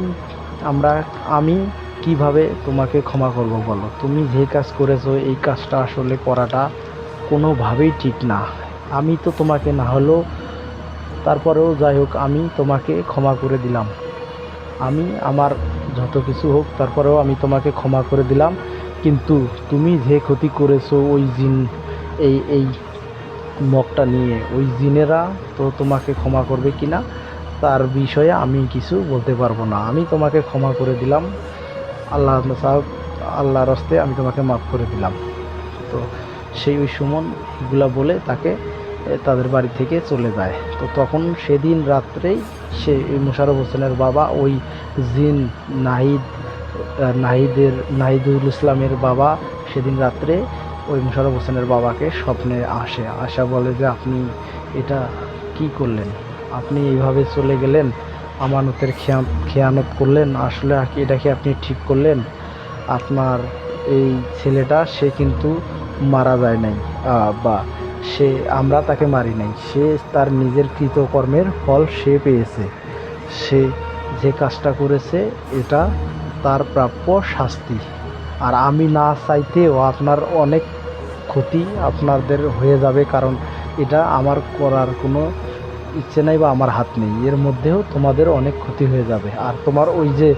আমরা আমি কিভাবে তোমাকে ক্ষমা করব বলো? তুমি যে কাজ করেছো এই কাজটা আসলে করাটা কোনোভাবেই ঠিক না। আমি তো তোমাকে না হলেও, তারপরেও যাই হোক, আমি তোমাকে ক্ষমা করে দিলাম। আমি আমার যত কিছু হোক তারপরেও আমি তোমাকে ক্ষমা করে দিলাম, কিন্তু তুমি যে ক্ষতি করেছো ওই জিন, এই মগটা নিয়ে, ওই জিনেরা তো তোমাকে ক্ষমা করবে কি না তার বিষয়ে আমি কিছু বলতে পারবো না। আমি তোমাকে ক্ষমা করে দিলাম, আল্লাহ সাহেব, আল্লাহর হস্তে আমি তোমাকে মাফ করে দিলাম। তো সেই ওই সুমন এগুলা বলে তাকে তাদের বাড়ি থেকে চলে যায়। তো তখন সেদিন রাত্রেই সে মোশাররফ হোসেনের বাবা ওই জিন নাহিদুল ইসলামের বাবা সেদিন রাত্রে ওই মোশাররফ হোসেনের বাবাকে স্বপ্নে আসা বলে যে আপনি এটা কি করলেন? আপনি এইভাবে চলে গেলেন, আমানতের খেয়ানত করলেন, আসলে এটা কি আপনি ঠিক করলেন? আপনার এই ছেলেটা সে কিন্তু মারা যায় নাই, বা আমরা তাকে মারি নাই, সে তার নিজের কৃতকর্মের ফল সে পেয়েছে। সে যে কাজটা করেছে এটা তার প্রাপ্য শাস্তি। আর আমি না চাইতেও আপনার অনেক ক্ষতি আপনাদের হয়ে যাবে, কারণ এটা আমার করার কোনো ইচ্ছে নাই বা আমার হাত নেই। এর মধ্যেও তোমাদের অনেক ক্ষতি হয়ে যাবে। আর তোমার ওই যে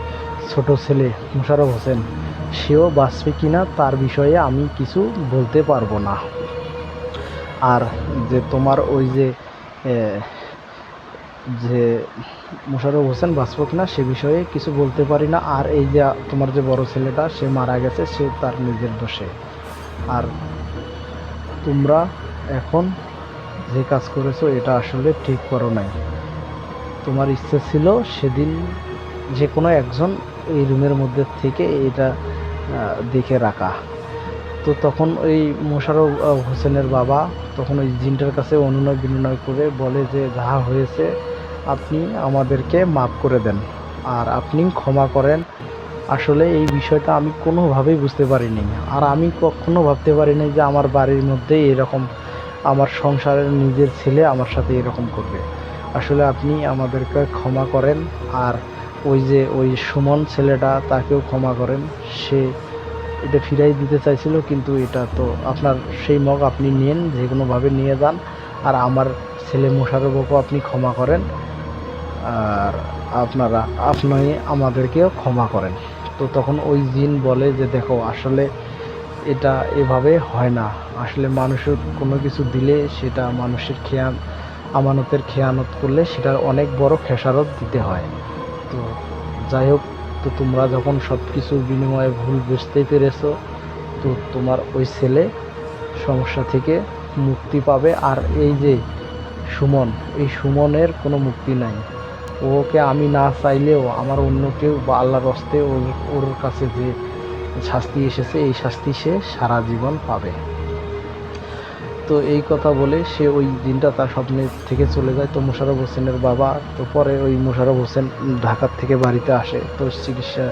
ছোট ছেলে মোশাররফ হোসেন, সেও বাঁচবে কিনা তার বিষয়ে আমি কিছু বলতে পারবো না। আর যে তোমার ওই যে যে মোশাররফ হোসেন বাঁচব কিনা সে বিষয়ে কিছু বলতে পারি না। আর এই যে তোমার যে বড় ছেলেটা সে মারা গেছে, সে তার নিজের দোষে। আর তোমরা এখন যে কাজ করেছো এটা আসলে ঠিক করো নাই। তোমার ইচ্ছে ছিল সেদিন যে কোনো একজন এই রুমের মধ্যে থেকে এটা দেখে রাখা। তো তখন ওই মোশাররফ হোসেনের বাবা তখন ওই জিনটার কাছে অনুনয় বিনয় করে বলে যে যা হয়েছে আপনি আমাদেরকে মাফ করে দেন, আর আপনি ক্ষমা করেন। আসলে এই বিষয়টা আমি কোনোভাবেই বুঝতে পারিনি, আর আমি কখনো ভাবতে পারিনি যে আমার বাড়ির মধ্যে এরকম, আমার সংসারের নিজের ছেলে আমার সাথে এরকম করবে। আসলে আপনি আমাদেরকে ক্ষমা করেন। আর ওই যে ওই সুমন ছেলেটা তাকেও ক্ষমা করেন। সে এটা ফিরাই দিতে চাইছিল, কিন্তু এটা তো আপনার সেই মগ আপনি নেন, যে কোনোভাবে নিয়ে যান, আর আমার ছেলে মোশাররফকে আপনি ক্ষমা করেন, আর আপনি আমাদেরকেও ক্ষমা করেন। তো তখন ওই জিন বলে যে দেখো, আসলে এটা এভাবে হয় না। আসলে মানুষের কোনো কিছু দিলে সেটা মানুষের আমানতের খেয়ানত করলে সেটার অনেক বড় খেসারত দিতে হয়। তো যাই হোক, তো তোমরা যখন সব কিছুর বিনিময়ে ভুল বুঝতে পেরেছো, তো তোমার ওই ছেলে সমস্যা থেকে মুক্তি পাবে। আর এই যে সুমন, এই সুমনের কোনো মুক্তি নাই। ওকে আমি না চাইলেও আমার অন্য কেউ বা আল্লাহর হস্তে ওর কাছে যে শাস্তি এসেছে এই শাস্তি সে সারা জীবন পাবে। তো এই কথা বলে সে ওই দিনটা তার স্বপ্নে থেকে চলে যায়। তো মোশাররফ হোসেনের বাবা তো পরে ওই মোশাররফ হোসেন ঢাকার থেকে বাড়িতে আসে। তো চিকিৎসা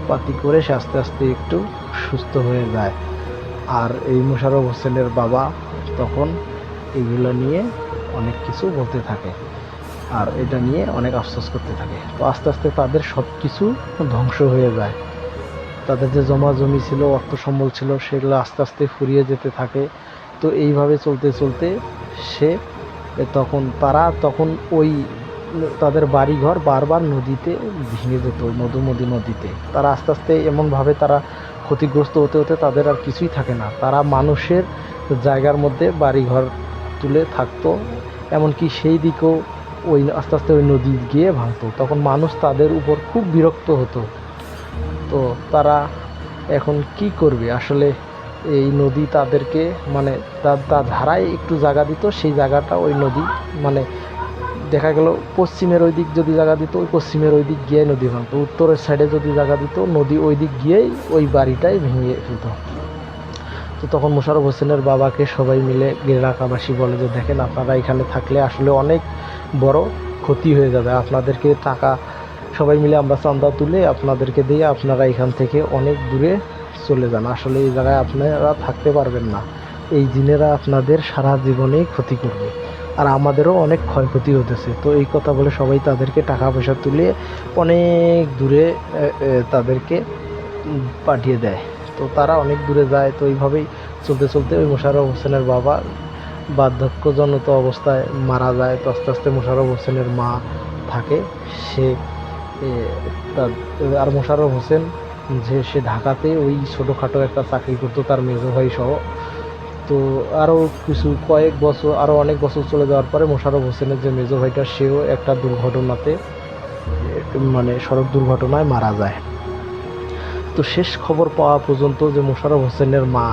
পাতি করে সে আস্তে আস্তে একটু সুস্থ হয়ে যায়। আর এই মোশাররফ হোসেনের বাবা তখন এগুলো নিয়ে অনেক কিছু বলতে থাকে, আর এটা নিয়ে অনেক আফসোস করতে থাকে। তো আস্তে আস্তে তাদের সব কিছু ধ্বংস হয়ে যায়। তাদের যে জমা জমি ছিল, অর্থ সম্বল ছিল, সেগুলো আস্তে আস্তে ফুরিয়ে যেতে থাকে। তো এইভাবে চলতে চলতে সে তখন ওই তাদের বাড়িঘর বারবার নদীতে ভেঙে যেত, মধুমতি নদীতে। তারা আস্তে আস্তে এমনভাবে তারা ক্ষতিগ্রস্ত হতে হতে তাদের আর কিছুই থাকে না। তারা মানুষের জায়গার মধ্যে বাড়িঘর তুলে থাকতো, এমনকি সেই দিকেও ওই আস্তে আস্তে ওই নদী গিয়ে ভাঙতো। তখন মানুষ তাদের উপর খুব বিরক্ত হতো। তো তারা এখন কি করবে আসলে, এই নদী তাদেরকে মানে তার ধারায় একটু জায়গা দিত, সেই জায়গাটা ওই নদী মানে দেখা গেল পশ্চিমের ওই দিক যদি জায়গা দিত, ওই পশ্চিমের ওই দিক গিয়ে নদী ভাঙতো, উত্তরের সাইডে যদি জায়গা দিত নদী ওই দিক গিয়েই ওই বাড়িটাই ভেঙে ফেলত। তো তখন মোশাররফ হোসেনের বাবাকে সবাই মিলে এলাকাবাসী বলে যে দেখেন, আপনারা এখানে থাকলে আসলে অনেক বড় ক্ষতি হয়ে যাবে, আপনাদেরকে টাকা সবাই মিলে আমরা চাঁদা তুলে আপনাদেরকে দিয়ে আপনারা এখান থেকে অনেক দূরে চলে যান, আসলে এই জায়গায় আপনারা থাকতে পারবেন না, এই জিনেরা আপনাদের সারা জীবনেই ক্ষতি করবে আর আমাদেরও অনেক ক্ষয়ক্ষতি হতেছে। তো এই কথা বলে সবাই তাদেরকে টাকা পয়সা তুলে অনেক দূরে তাদেরকে পাঠিয়ে দেয়। তো তারা অনেক দূরে যায়। তো এইভাবেই চলতে চলতে ওই মোশাররফ হোসেনের বাবা বার্ধক্যজনিত অবস্থায় মারা যায়। তো আস্তে আস্তে মোশাররফ হোসেনের মা থাকে, সে আর মোশাররফ হোসেন যে সে ঢাকাতে ওই ছোটোখাটো একটা চাকরি করতো তার মেজো ভাই সহ। তো আরও আরও অনেক বছর চলে যাওয়ার পরে মোশাররফ হোসেনের যে মেজো ভাইটা সেও একটা দুর্ঘটনাতে মানে সড়ক দুর্ঘটনায় মারা যায়। তো শেষ খবর পাওয়া পর্যন্ত যে মোশাররফ হোসেনের মা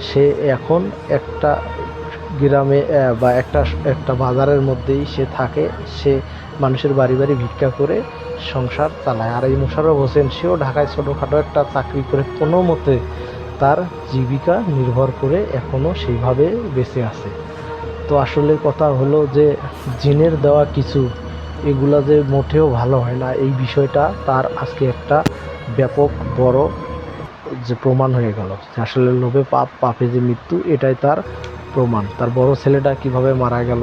সে এখন একটা গ্রামে বা একটা বাজারের মধ্যেই সে থাকে, সে মানুষের বাড়ি বাড়ি ভিক্ষা করে সংসার চালায়। আর এই মোশাররফ হোসেন সেও ঢাকায় ছোটোখাটো একটা চাকরি করে কোনো মতে তার জীবিকা নির্ভর করে এখনও সেইভাবে বেঁচে আছে। তো আসলে কথা হলো যে জিনের দেওয়া কিছু এগুলা যে মোটেও ভালো হয় না, এই বিষয়টা তার আজকে একটা ব্যাপক বড় যে প্রমাণ হয়ে গেল যে আসলে লোভে পাপ, পাপে যে মৃত্যু, এটাই তার প্রমাণ। তার বড় ছেলেটা কিভাবে মারা গেল,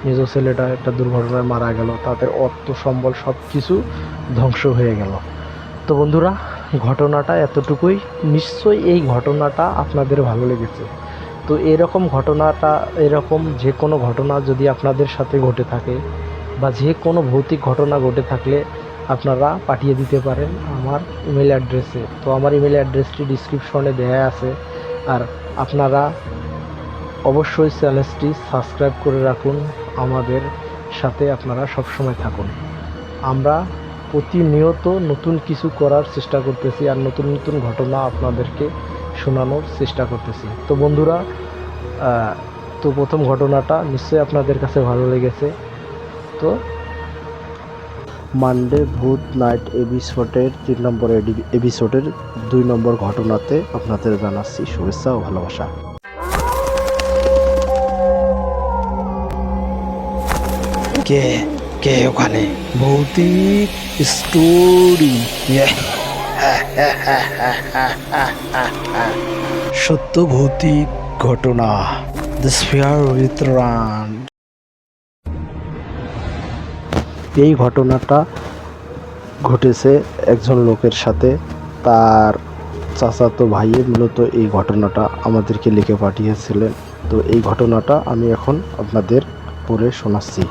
মেজ ছেলেটা একটা দুর্ঘটনায় মারা গেল, তাদের অর্থ সম্বল সব কিছু ধ্বংস হয়ে গেল। তো বন্ধুরা, ঘটনাটা এতটুকুই। নিশ্চয়ই এই ঘটনাটা আপনাদের ভালো লেগেছে। তো এরকম যে কোনো ঘটনা যদি আপনাদের সাথে ঘটে থাকে বা যে কোনো ভৌতিক ঘটনা ঘটে থাকলে আপনারা পাঠিয়ে দিতে পারেন আমার ইমেল অ্যাড্রেসে। তো আমার ইমেল অ্যাড্রেসটি ডিসক্রিপশনে দেওয়া আছে। আর আপনারা অবশ্যই চ্যানেলটি সাবস্ক্রাইব করে রাখুন, আমাদের সাথে আপনারা সবসময় থাকুন। আমরা প্রতিনিয়ত নতুন কিছু করার চেষ্টা করতেছি আর নতুন নতুন ঘটনা আপনাদেরকে শোনানোর চেষ্টা করতেছি। তো বন্ধুরা, তো প্রথম ঘটনাটা নিশ্চয়ই আপনাদের কাছে ভালো লেগেছে। তো মানডে ভূত নাইট এপিসোডের 3 নম্বর এপিসোডের 2 নম্বর ঘটনাতে আপনাদের জানাচ্ছি শুভেচ্ছা ও ভালোবাসা। কে কে ওখানে? ভৌতিক স্টোরি, সত্য ভৌতিক ঘটনা, দ্য স্ফিয়ার উইথ রান। এই ঘটনাটা ঘটেছে একজন লোকের সাথে। তার চাচাতো ভাইয়ে মূলত এই ঘটনাটা আমাদেরকে লিখে পাঠিয়েছিলেন। তো এই ঘটনাটা আমি এখন আপনাদের পড়ে শোনাচ্ছি।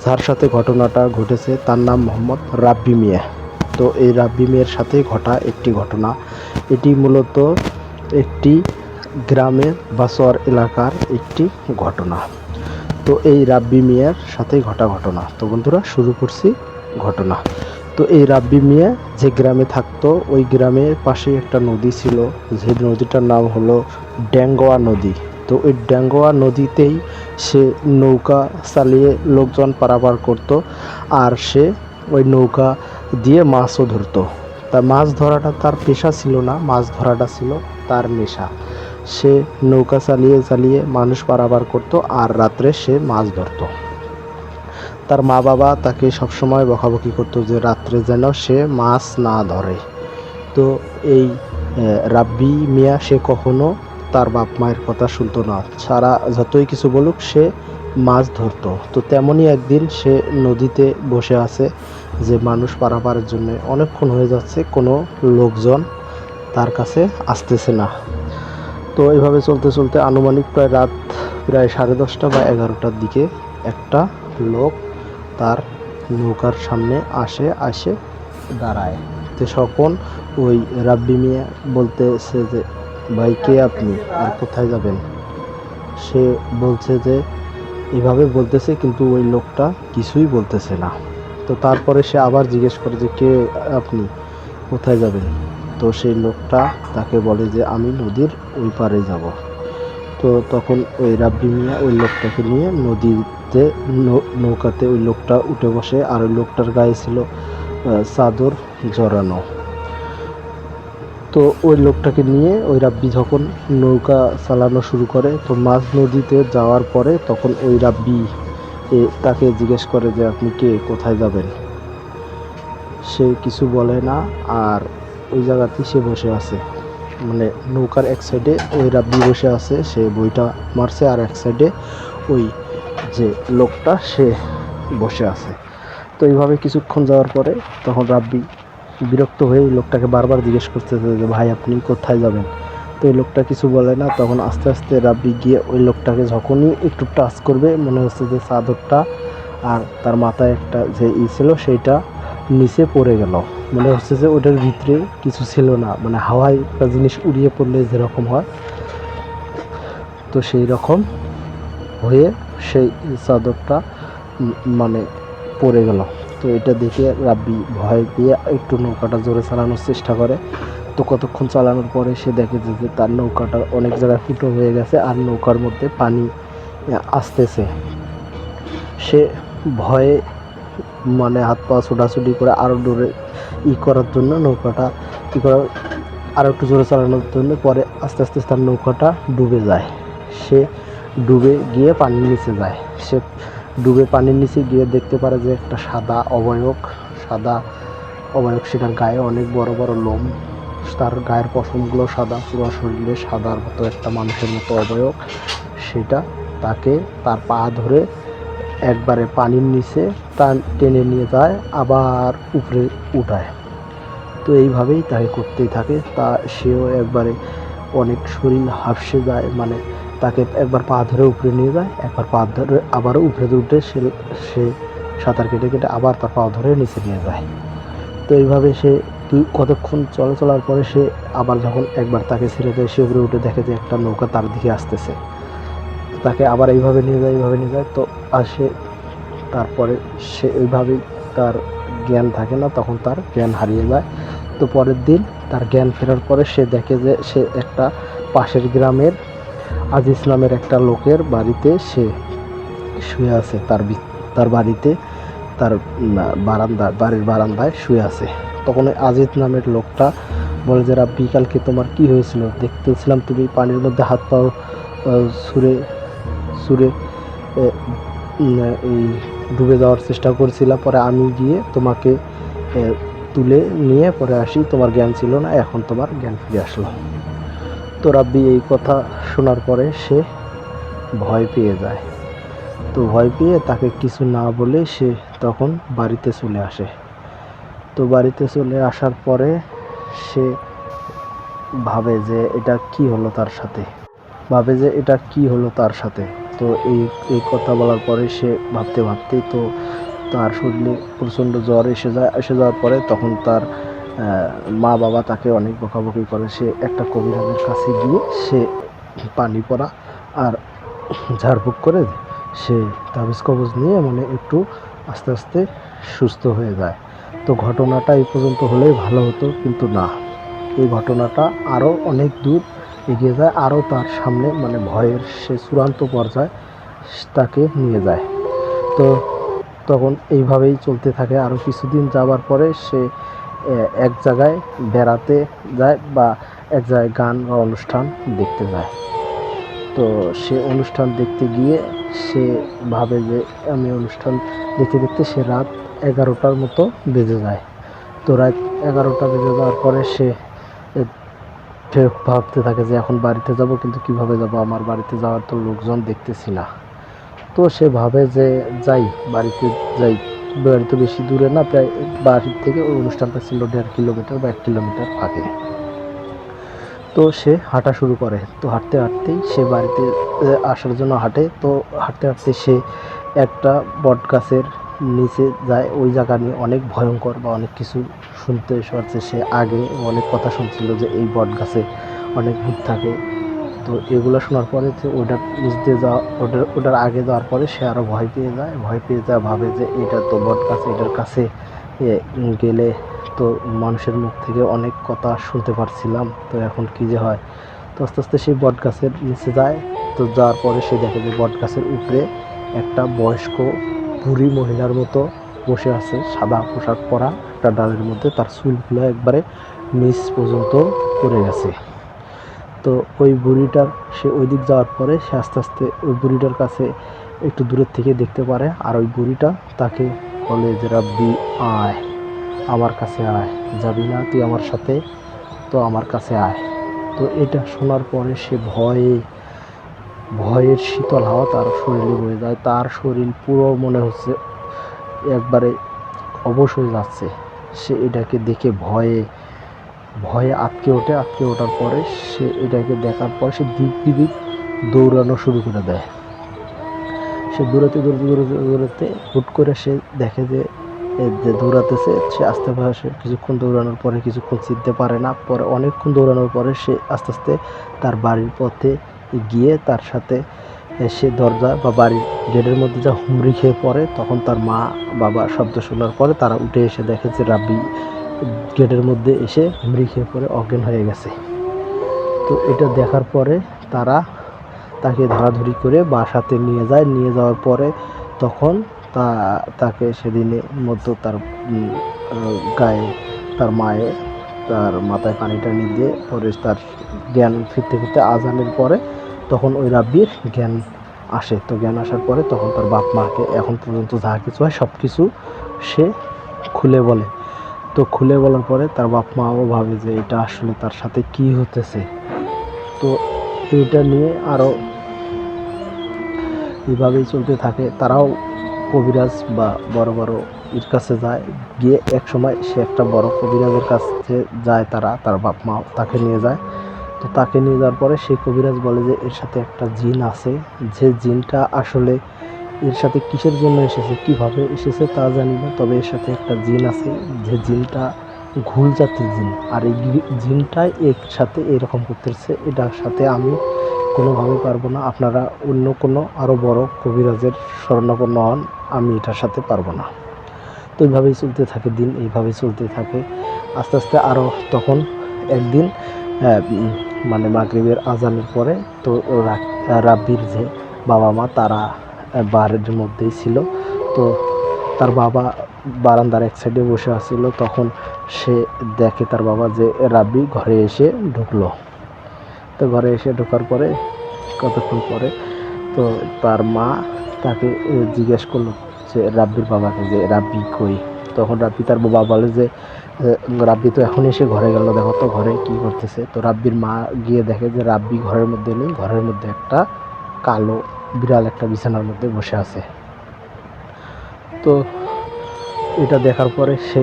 যার সাথে ঘটনাটা ঘটেছে তার নাম মোহাম্মদ রাব্বি মিয়া। তো এই রাব্বি মিয়ার সাথে ঘটা একটি ঘটনা, এটি মূলত একটি গ্রামের বাসোয়ার এলাকার একটি ঘটনা। তো এই রাব্বি মিয়ার সাথে ঘটা ঘটনা। তো বন্ধুরা, শুরু করছি ঘটনা। তো এই রাব্বি মিয়া যে গ্রামে থাকতো, ওই গ্রামের পাশে একটা নদী ছিল, যে নদীটার নাম হলো ড্যাঙ্গোয়া নদী। তো ওই ড্যাঙ্গোয়া নদীতেই সে নৌকা চালিয়ে লোকজন পারাপার করত, আর সে ওই নৌকা দিয়ে মাছও ধরতো। তা মাছ ধরাটা তার পেশা ছিল না, মাছ ধরাটা ছিল তার নেশা। সে নৌকা চালিয়ে চালিয়ে মানুষ পারাপার করত আর রাত্রে সে মাছ ধরত। তার মা বাবা তাকে সবসময় বকাবকি করতো যে রাত্রে যেন সে মাছ না ধরে। তো এই রাব্বি মিয়া সে কখনো তার বাপ মায়ের কথা শুনতো না, সারা যতই কিছু বলুক সে মাছ ধরতো। তো তেমনই একদিন সে নদীতে বসে আছে, যে মানুষ পারাপারের জন্য অনেকক্ষণ হয়ে যাচ্ছে, কোনো লোকজন তার কাছে আসতেছে না। তো এইভাবে চলতে চলতে আনুমানিক রাত প্রায় 10:30 বা 11টার দিকে একটা লোক তার নৌকার সামনে আসে দাঁড়ায়। তো তখন ওই রাব্বি মিয়া বলতেছে যে ভাই কে আপনি আর কোথায় যাবেন। সে বলছে যে এভাবে বলতেছে, কিন্তু ওই লোকটা কিছুই বলতেছে না। তো তারপরে সে আবার জিজ্ঞেস করে যে কে আপনি, কোথায় যাবেন। তো সেই লোকটা তাকে বলে যে আমি নদীর ওই পারে যাব। তো তখন ওই রাব্বি মিয়া ওই লোকটাকে নিয়ে নদীতে নৌকাতে ওই লোকটা উঠে বসে, আর ওই লোকটার গায়ে ছিল চাদর জড়ানো। তো ওই লোকটাকে নিয়ে ওই রাব্বি যখন নৌকা চালানো শুরু করে, তো মাঝ নদীতে যাওয়ার পরে তখন ওই রাব্বি তাকে জিজ্ঞেস করে যে আপনি কে, কোথায় যাবেন। সে কিছু বলে না, আর ওই জায়গাতেই সে বসে আছে। মানে নৌকার এক সাইডে ওই রাব্বি বসে আছে, সে বইটা মারছে, আর এক সাইডে ওই যে লোকটা সে বসে আছে। তো এইভাবে কিছুক্ষণ যাওয়ার পরে তখন রাব্বি বিরক্ত হয়ে ওই লোকটাকে বারবার জিজ্ঞেস করতেছে যে ভাই আপনি কোথায় যাবেন। তো ওই লোকটা কিছু বলে না। তখন আস্তে আস্তে রাব্বি গিয়ে ওই লোকটাকে যখনই একটু টাচ করবে, মনে হচ্ছে যে চাদরটা আর তার মাথায় একটা যে ছিল সেইটা নিচে পড়ে গেল। মনে হচ্ছে যে ওটার ভিতরে কিছু ছিল না, মানে হাওয়ায় একটা জিনিস উড়িয়ে পড়লে যেরকম হয়, তো সেই রকম হয়ে সেই চাদরটা মানে পড়ে গেল। তো এটা দেখে রাব্বি ভয় পেয়ে একটু নৌকাটা জোরে চালানোর চেষ্টা করে। তো কতক্ষণ চালানোর পরে সে দেখে যে তার নৌকাটা অনেক জায়গায় ফুটো হয়ে গেছে, আর নৌকার মধ্যে পানি আসতেছে। সে ভয়ে মানে হাত পা ছোটাছুটি করে আরও দূরে করার জন্য নৌকাটা করার আরও একটু জোরে চালানোর জন্য পরে আস্তে আস্তে তার নৌকাটা ডুবে যায়। সে ডুবে গিয়ে পানির নিচে যায়। সে ডুবে পানির নিচে গিয়ে দেখতে পারে যে একটা সাদা অবয়ব, সেটার গায়ে অনেক বড় বড় লোম, তার গায়ের পশমগুলো সাদা, পুরো শরীরে সাদার মতো একটা মানুষের মতো অবয়ব। সেটা তাকে তার পা ধরে একবারে পানির নিচে টেনে নিয়ে যায়, আবার উপরে উঠায়। তো এইভাবেই তাকে করতেই থাকে। সেও একবারে অনেক শরীর হাঁপসে যায়, মানে তাকে একবার পা ধরে উপরে নিয়ে যায়, একবার পা ধরে আবারও উপরে উঠে সে সাঁতার কেটে কেটে আবার তার পা ধরে নিচে নিয়ে যায়। তো এইভাবে সে কতক্ষণ চলার পরে সে আবার যখন একবার তাকে ছেড়ে দেয়, সে উপরে উঠে দেখে যে একটা নৌকা তার দিকে আসতেছে। তাকে আবার এইভাবে নিয়ে যায় তো আসে। তারপরে সে ওইভাবেই তার জ্ঞান থাকে না, তখন তার জ্ঞান হারিয়ে যায়। তো পরের দিন তার জ্ঞান ফেরার পরে সে দেখে যে সে একটা পাশের গ্রামের আজিজ নামের একটা লোকের বাড়িতে সে শুয়ে আছে। তার বাড়িতে তার বাড়ির বারান্দায় শুয়ে আছে। তখন ওই আজিজ নামের লোকটা বলে যে রাব্বি, কালকে তোমার কি হয়েছিল? দেখতেছিলাম তুমি পানির মধ্যে হাত পাও ছুঁড়ে এই ডুবে যাওয়ার চেষ্টা করছিলাম, পরে আমি গিয়ে তোমাকে তুলে নিয়ে পরে আসি, তোমার জ্ঞান ছিল না, এখন তোমার জ্ঞান ফিরে আসলো। তো রাব্বি এই কথা শোনার পরে সে ভয় পেয়ে যায়। তো ভয় পেয়ে তাকে কিছু না বলে সে তখন বাড়িতে চলে আসে। তো বাড়িতে চলে আসার পরে সে ভাবে যে এটা কি হলো তার সাথে। তো এই কথা বলার পরে সে ভাবতেই তো তার শরীরে প্রচণ্ড জ্বর এসে যাওয়ার পরে তখন তার মা বাবা তাকে অনেক বকাবকি করে। সে একটা কবিরাজের কাছে গিয়ে সে পানি পড়া আর ঝাড়ফুঁক করে সে তাবিজ কবজ নিয়ে মানে একটু আস্তে আস্তে সুস্থ হয়ে যায়। তো ঘটনাটা এই পর্যন্ত হলেই ভালো হতো, কিন্তু না, এই ঘটনাটা আরও অনেক দূর এগিয়ে যায়, আরও তার সামনে মানে ভয়ের সে চূড়ান্ত পর্যায়ে তাকে নিয়ে যায়। তো তখন এইভাবেই চলতে থাকে। আরও কিছুদিন যাবার পরে সে এক জায়গায় বেড়াতে যায় বা এক জায়গায় গান বা অনুষ্ঠান দেখতে যায়। তো সে অনুষ্ঠান দেখতে গিয়ে সে ভাবে যে আমি অনুষ্ঠান দেখতে দেখতে সে রাত 11টার মতো বেজে যায়। তো রাত 11টা বেজে যাওয়ার পরে সে ভাবতে থাকে যে এখন বাড়িতে যাব, কিন্তু কিভাবে যাব, আমার বাড়িতে যাওয়ার তো লোকজন দেখতেছি না। তো সে ভাবে যে বাড়িতে যাই। বাড়ি তো বেশি দূরে না, প্রায় বাড়ির থেকে ওই অনুষ্ঠানটা ছিল 1.5 কিলোমিটার বা 1 কিলোমিটার আগে। তো সে হাঁটা শুরু করে। তো হাঁটতেই সে বাড়িতে আসার জন্য হাঁটে। তো হাঁটতে সে একটা বট গাছের নিচে যায়, ওই জায়গা নিয়ে অনেক ভয়ঙ্কর বা অনেক কিছু শুনতে পারছে। সে আগে অনেক কথা শুনছিল যে এই বট গাছে অনেক ভূত থাকে। তো এগুলো শোনার পরে যে ওটার নিচ দিয়ে যাওয়া, ওটার আগে যাওয়ার পরে সে আরও ভয় পেয়ে যায়। ভাবে যে এটা তো বট গাছ, এটার কাছে গেলে তো মানুষের মুখ থেকে অনেক কথা শুনতে পারছিলাম, তো এখন কী যে হয়। তো আস্তে আস্তে সেই বট গাছের নিচে যায়। তো যাওয়ার পরে সে দেখে যে বট গাছের উপরে একটা বয়স্ক বুড়ি মহিলার মতো বসে আছে, সাদা পোশাক পরা, একটা ডালের মধ্যে তার চুলগুলো একবারে নিচ পর্যন্ত পড়ে গেছে। তো ওই বুড়িটার, সে ওই দিক যাওয়ার পরে সে আস্তে আস্তে ওই বুড়িটার কাছে একটু দূরের থেকে দেখতে পারে। আর ওই বুড়িটা তাকে বলে যে রাব্বি আয়, আমার কাছে আয়, যাবি না তুই আমার সাথে, তো আমার কাছে আয়। তো এটা শোনার পরে সে ভয়ের শীতল হাওয়া তার শরীরে বয়ে যায়। তার শরীর পুরো মনে হচ্ছে একবারে অবশ হয়ে যাচ্ছে। সে এটাকে দেখে ভয়ে আটকে ওঠার পরে সে এটাকে দেখার পর সে দিক বিদিক দৌড়ানো শুরু করে দেয়। সে দৌড়াতে হুট করে সে দেখে যে দৌড়াতেছে, সে আস্তে আস্তে কিছুক্ষণ দৌড়ানোর পরে কিছুক্ষণ চিনতে পারে না। পরে অনেকক্ষণ দৌড়ানোর পরে সে আস্তে আস্তে তার বাড়ির পথে গিয়ে তার সাথে সে দরজা বা বাড়ির গেটের মধ্যে যা হুমড়ি খেয়ে পড়ে। তখন তার মা বাবা শব্দ শোনার পরে তারা উঠে এসে দেখে যে রাব্বি গেটের মধ্যে এসে হুমড়ি খেয়ে পড়ে অজ্ঞান হয়ে গেছে। তো এটা দেখার পরে তারা তাকে ধরাধরি করে বাসাতে নিয়ে যাওয়ার পরে তখন তাকে সেদিনের মধ্যে তার গায়ে তার মায়ে তার মাথায় পানি টানি দিয়ে পরে তার জ্ঞান ফিরতে আজানের পরে তখন ওই রাব্বির জ্ঞান আসে। তো জ্ঞান আসার পরে তখন তার বাপ মাকে এখন পর্যন্ত যা কিছু হয় সব কিছু সে খুলে বলে। তো খুলে বলার পরে তার বাপ মাও ভাবে যে এটা আসলে তার সাথে কি হতেছে। তো এইটা নিয়ে আরও এইভাবেই চলতে থাকে। তারাও কবিরাজ বা বড় এর কাছে যায়, গিয়ে এক সময় সে একটা বড় কবিরাজের কাছে যায়, তার বাপ মা তাকে নিয়ে যায়। তো তাকে নিয়ে যাওয়ার পরে সেই কবিরাজ বলে যে এর সাথে একটা জিন আছে, যে জিনটা আসলে এর সাথে কিসের জন্য এসেছে, কিভাবে এসেছে তা জানি না, তবে এর সাথে একটা জিন আছে, যে জিনটা ঘুল জাতির জিন। আর এই জিনটাই এর সাথে এরকম করতেছে, এটার সাথে আমি কোনোভাবে পারবো না, আপনারা অন্য কোনো আরও বড় কবিরাজের শরণাপন্ন হন, আমি এটার সাথে পারবো না। তো এইভাবেই চলতে থাকে দিন, এইভাবেই চলতে থাকে আস্তে আস্তে। আরও তখন একদিন মানে মাগরিবের আজানের পরে তো রাব্বির যে বাবা মা তারা বাড়ির মধ্যেই ছিল। তো তার বাবা বারান্দার এক সাইডে বসে আছিল। তখন সে দেখে তার বাবা যে রাব্বি ঘরে এসে ঢুকলো। তো ঘরে এসে ঢোকার পরে কতক্ষণ পরে তো তার মা তাকে জিজ্ঞেস করলো যে রাব্বির বাবাকে যে রাব্বি কই। তখন রাব্বি তার বাবা বলে যে রাব্বি তো এখন এসে ঘরে গেল, দেখো তো ঘরে কি করতেছে। তো রাব্বির মা গিয়ে দেখে যে রাব্বি ঘরের মধ্যে নেই, ঘরের মধ্যে একটা কালো বিড়াল একটা বিছানার মধ্যে বসে আছে। তো এটা দেখার পরে সে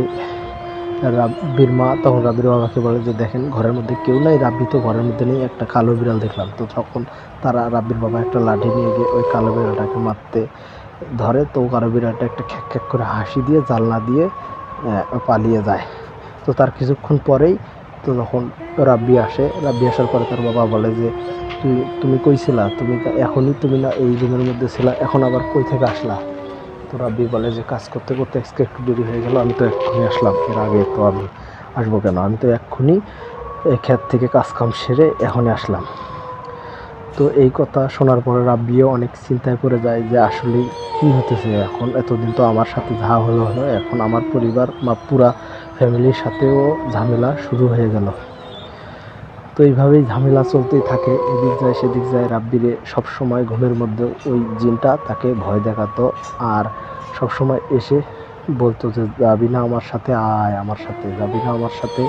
রাব্বির মা তখন রাব্বির বাবাকে বলে যে দেখেন ঘরের মধ্যে কেউ নাই, রাব্বি তো ঘরের মধ্যে নেই, একটা কালো বিড়াল দেখলাম। তো তখন তারা রাব্বির বাবা একটা লাঠি নিয়ে গিয়ে ওই কালো বিড়ালটাকে মারতে ধরে। তো কালো বিড়ালটা একটা খ্যাক খ্যাক করে হাসি দিয়ে জানলা দিয়ে পালিয়ে যায়। তো তার কিছুক্ষণ পরেই তো যখন রাব্বি আসার পরে তার বাবা বলে যে তুমি কই ছিলা, এখনই তুমি না এই রুমের মধ্যে ছিলা, এখন আবার কই থেকে আসলা। তো রাব্বি বলে যে কাজ করতে করতে আজকে একটু দেরি হয়ে গেল, আমি তো এক্ষুনি আসলাম, এর আগে তো আমি আসবো কেন, আমি তো এক্ষুনি ক্ষেত থেকে কাজ কাম সেরে এখনই আসলাম। তো এই কথা শোনার পরে রাব্বিও অনেক চিন্তায় পড়ে যায় যে আসলে কি হতেছে এখন, এতদিন তো আমার সাথে যা হলো এখন আমার পরিবার বা পুরা ফ্যামিলির সাথেও ঝামেলা শুরু হয়ে গেল। তো এইভাবেই ঝামেলা চলতেই থাকে, এদিক যায় সেদিক যায়। রাব্বিরে সবসময় ঘুমের মধ্যে ওই জিনটা তাকে ভয় দেখাতো, আর সবসময় এসে বলতো যে যাবি না আমার সাথে, আয় আমার সাথে, যাবি না আমার সাথে।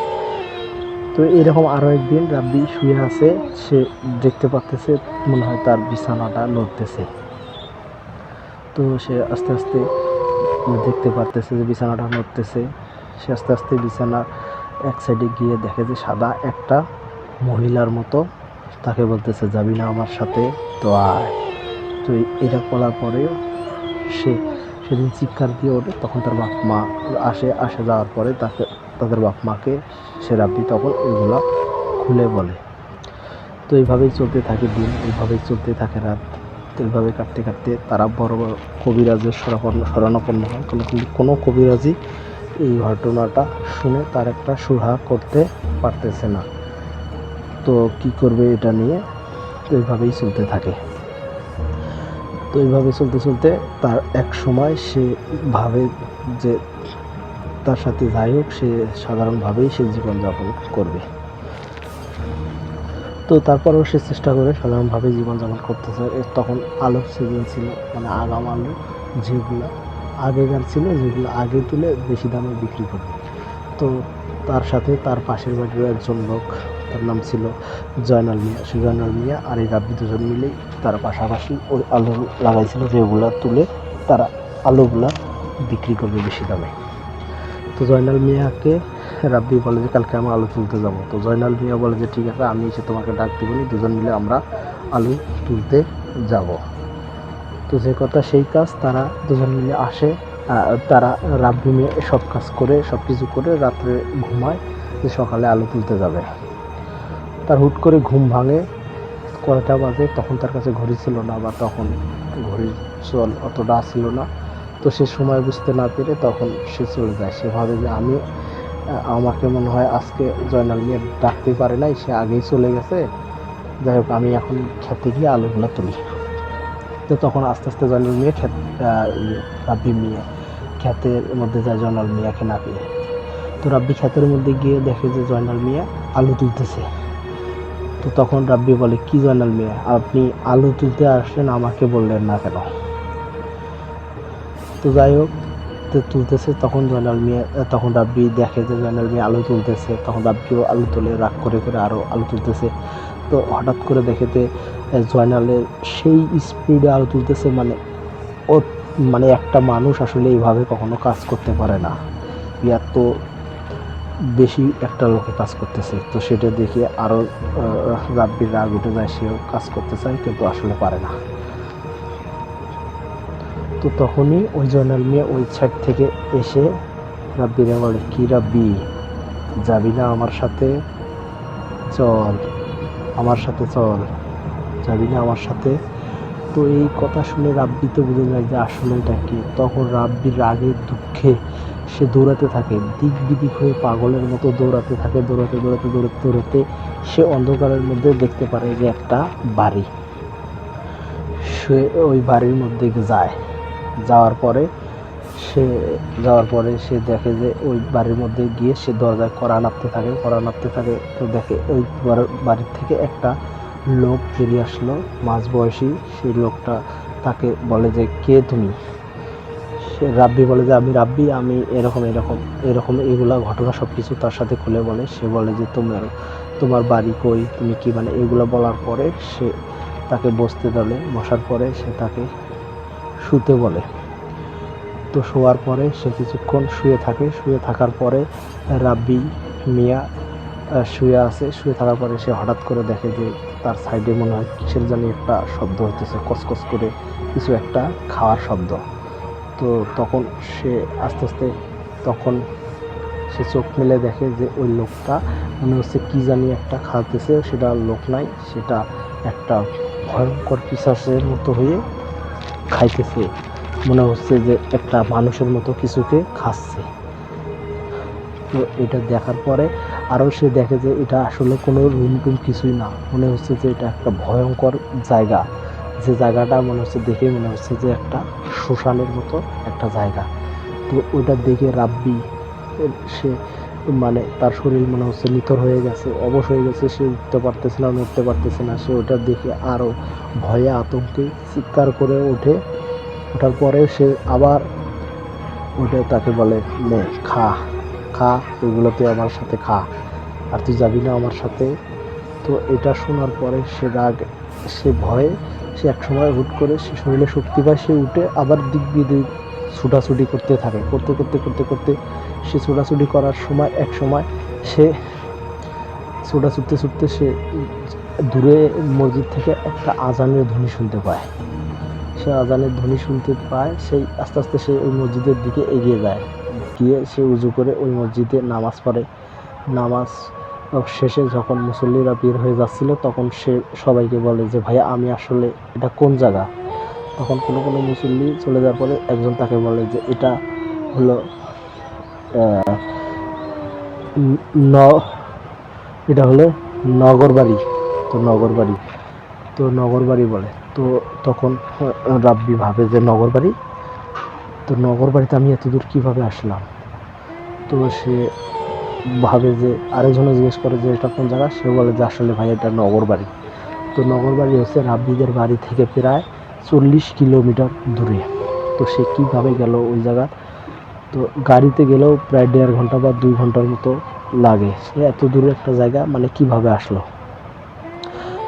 তো এরকম আরও একদিন রাব্বি শুয়ে আছে, সে দেখতে পাচ্তেছে মনে হয় তার বিছানাটা নড়তেছে। তো সে আস্তে আস্তে দেখতে পারতেছে যে বিছানাটা নড়তেছে। সে আস্তে আস্তে বিছানার এক সাইডে গিয়ে দেখে যে সাদা একটা মহিলার মতো তাকে বলতেছে যাবি না আমার সাথে, তো আয়। তো এটা বলার পরেও সে সেদিন চিৎকার দিয়ে ওঠে। তখন তার বাপ মা আসে যাওয়ার পরে তাদের বাপ মাকে সে রাব্বি তখন এগুলা খুলে বলে। তো এইভাবেই চলতে থাকে দিন, এইভাবেই চলতে থাকে রাত। তো এইভাবে কাটতে কাটতে তারা বড় বড় কবিরাজের শরণাপন্ন হয়, কিন্তু কোনো কবিরাজই এই ঘটনাটা শুনে তার একটা সুরাহা করতে পারতেছে না। তো কি করবে এটা নিয়ে? তো এইভাবেই চলতে থাকে। তো এইভাবে চলতে চলতে তার এক সময় সে ভাবে যে তার সাথে যাই হোক সে সাধারণভাবেই সে জীবনযাপন করবে। তো তারপরেও সে চেষ্টা করে সাধারণভাবে জীবনযাপন করতেছে। তখন আলুর সিজন ছিল, মানে আগাম আলু যেগুলো আগেকার ছিল, যেগুলো আগে তুলে বেশি দামে বিক্রি করবে। তো তার সাথে তার পাশের বাড়ির একজন লোক, তার নাম ছিল জয়নাল মিয়া। সে জয়নাল মিয়া আর এই রাব্বি দুজন মিলেই তারা পাশাপাশি ওই আলু লাগাইছিল, যেগুলো তুলে তারা আলুগুলা বিক্রি করবে বেশি দামে। তো জয়নাল মিয়াকে রাব্বি বলে যে কালকে আমরা আলু তুলতে যাব। তো জয়নাল মিয়া বলে যে ঠিক আছে, আমি এসে তোমাকে ডাক দিবনি, দুজন মিলে আমরা আলু তুলতে যাব। তো যে কথা সেই কাজ, তারা দুজন মিলে আসে। তারা রাব্বি মিয়া সব কাজ করে সব কিছু করে রাত্রে ঘুমায় যে সকালে আলু তুলতে যাবে। তার হুট করে ঘুম ভাঙে। কয়টা বাজে তখন তার কাছে ঘড়ি ছিল না, বা তখন ঘড়ির চল অতটা ছিল না। তো সে সময় বুঝতে না পেরে তখন সে চলে যায়। সে ভাবে যে আমাকে মনে হয় আজকে জয়নাল মিয়া ডাকতে পারে নাই, সে আগেই চলে গেছে, যাই হোক আমি এখন খেতে গিয়ে আলুগুলো তুলি। তো তখন আস্তে আস্তে জয়নাল মিয়া রাব্বি মিয়া ক্ষেতের মধ্যে যায় জয়নাল মিয়াকে না পেয়ে। তো রাব্বি ক্ষেতের মধ্যে গিয়ে দেখে যে জয়নাল মিয়া আলু তুলতেছে। তো তখন রাব্বি বলে, কি জয়নাল মিয়া, আপনি আলু তুলতে আসলেন, আমাকে বললেন না কেন? তো যাই হোক তুলতেছে, তখন রাব্বি দেখে যে জয়নাল মিয়া আলু তুলতেছে। তখন রাব্বিও আলু তুলে রাগ করে আরও আলু তুলতেছে। তো হঠাৎ করে দেখেতে জয়নালের সেই স্পিডে আলু তুলতেছে, মানে একটা মানুষ আসলে এইভাবে কখনো কাজ করতে পারে না, এত বেশি একটা লোকে কাজ করতেছে। তো সেটা দেখে আরও রাব্বির রাগ উঠে যায়, সেও কাজ করতে চায় কিন্তু আসলে পারে না। তো তখনই ওই জয়নাল মিয়া ওই সাইড থেকে এসে রাব্বিরে বলে, কি রাব্বি, যাবি না আমার সাথে? চল আমার সাথে, চল, যাবি না আমার সাথে? তো এই কথা শুনে রাব্বি তো বুঝে যায় যে আসলে এটা কি। তখন রাব্বির রাগে দুঃখে সে দৌড়াতে থাকে, দিক বিদিক হয়ে পাগলের মতো দৌড়াতে থাকে। দৌড়াতে সে অন্ধকারের মধ্যে দেখতে পারে যে একটা বাড়ি। সে ওই বাড়ির মধ্যে যাওয়ার পরে সে দেখে যে ওই বাড়ির মধ্যে গিয়ে সে দরজায় কড়া নাড়তে থাকে। তো দেখে ওই বাড়ির থেকে একটা লোক বেরিয়ে আসলো, মাঝবয়সী। সেই লোকটা তাকে বলে যে, কে তুমি? সে রাব্বি বলে যে, আমি রাব্বি, আমি এরকম এগুলা ঘটনা সব কিছু তার সাথে খুলে বলে। সে বলে যে তোমার বাড়ি কই, তুমি কি, মানে এগুলো বলার পরে সে তাকে বসার পরে সে তাকে শুতে বলে। তো শোয়ার পরে সে কিছুক্ষণ শুয়ে থাকার পরে রাব্বি মিয়া শুয়ে থাকার পরে সে হঠাৎ করে দেখে যে তার সাইডে মনে হয় কিসের জানি একটা শব্দ হইতেছে, কসকস করে কিছু একটা খাওয়ার শব্দ। তো তখন সে আস্তে আস্তে চোখ মেলে দেখে যে ওই লোকটা মনে হচ্ছে কি জানি একটা খাওয়াতেছে। সেটা লোক নাই, সেটা একটা ভয়ঙ্কর পিশাচের মতো হয়ে খাইতেছে, মনে হচ্ছে যে একটা মানুষের মতো কিছুকে খাচ্ছে। তো এটা দেখার পরে আরও সে দেখে যে এটা আসলে কোনো রুম টুম কিছুই না, মনে হচ্ছে যে এটা একটা ভয়ঙ্কর জায়গা। যে জায়গাটা মনে হচ্ছে যে একটা শ্মশানের মতো একটা জায়গা। তো ওইটা দেখে রাব্বি সে তার শরীর মনে হচ্ছে নিথর হয়ে গেছে, অবশ হয়ে গেছে, সে উঠতে পারতেছে না, নড়তে পারতেছে না। সে ওটা দেখে আরও ভয়ে আতঙ্কে চিৎকার করে ওঠার পরে সে আবার ওটা তাকে বলে, নে খা, এগুলো তুই আমার সাথে খা, আর তুই যাবি না আমার সাথে? তো এটা শোনার পরে সে ভয়ে সে এক সময় হুট করে সে শরীরে শক্তি পায়, সে উঠে আবার দিক বিদিক ছুটাছুটি করতে থাকে। করতে সে ছোটাছুটি করার সময় এক সময় সে ছুটতে সে দূরে মসজিদ থেকে একটা আজানের ধ্বনি শুনতে পায়। সে আজানের ধ্বনি শুনতে পায়, সেই আস্তে আস্তে সে ওই মসজিদের দিকে এগিয়ে যায়, গিয়ে সে উজু করে ওই মসজিদে নামাজ পড়ে। নামাজ শেষে যখন মুসল্লিরা বের হয়ে যাচ্ছিল তখন সে সবাইকে বলে যে ভাইয়া আমি আসলে এটা কোন জায়গা। তখন কোনো কোনো মুসল্লি চলে যাওয়ার পরে একজন তাকে বলে যে এটা হলো এটা হলো নগরবাড়ি। তো নগরবাড়ি বলে। তো তখন রাব্বি ভাবে যে নগরবাড়ি, তো নগরবাড়িতে আমি এত দূর কীভাবে আসলাম। তো সে ভাবে যে আরেকজনে জিজ্ঞেস করে যে এটা কোন জায়গা, সে বলে যে আসলে ভাই এটা নগরবাড়ি। তো নগরবাড়ি হচ্ছে রাব্বিদের বাড়ি থেকে প্রায় 40 কিলোমিটার দূরে। তো সে কীভাবে গেল ওই জায়গা, তো গাড়িতে গেলেও প্রায় 1.5 ঘন্টা বা 2 ঘন্টার মতো লাগে। সে এত দূরে একটা জায়গা মানে কিভাবে আসলো।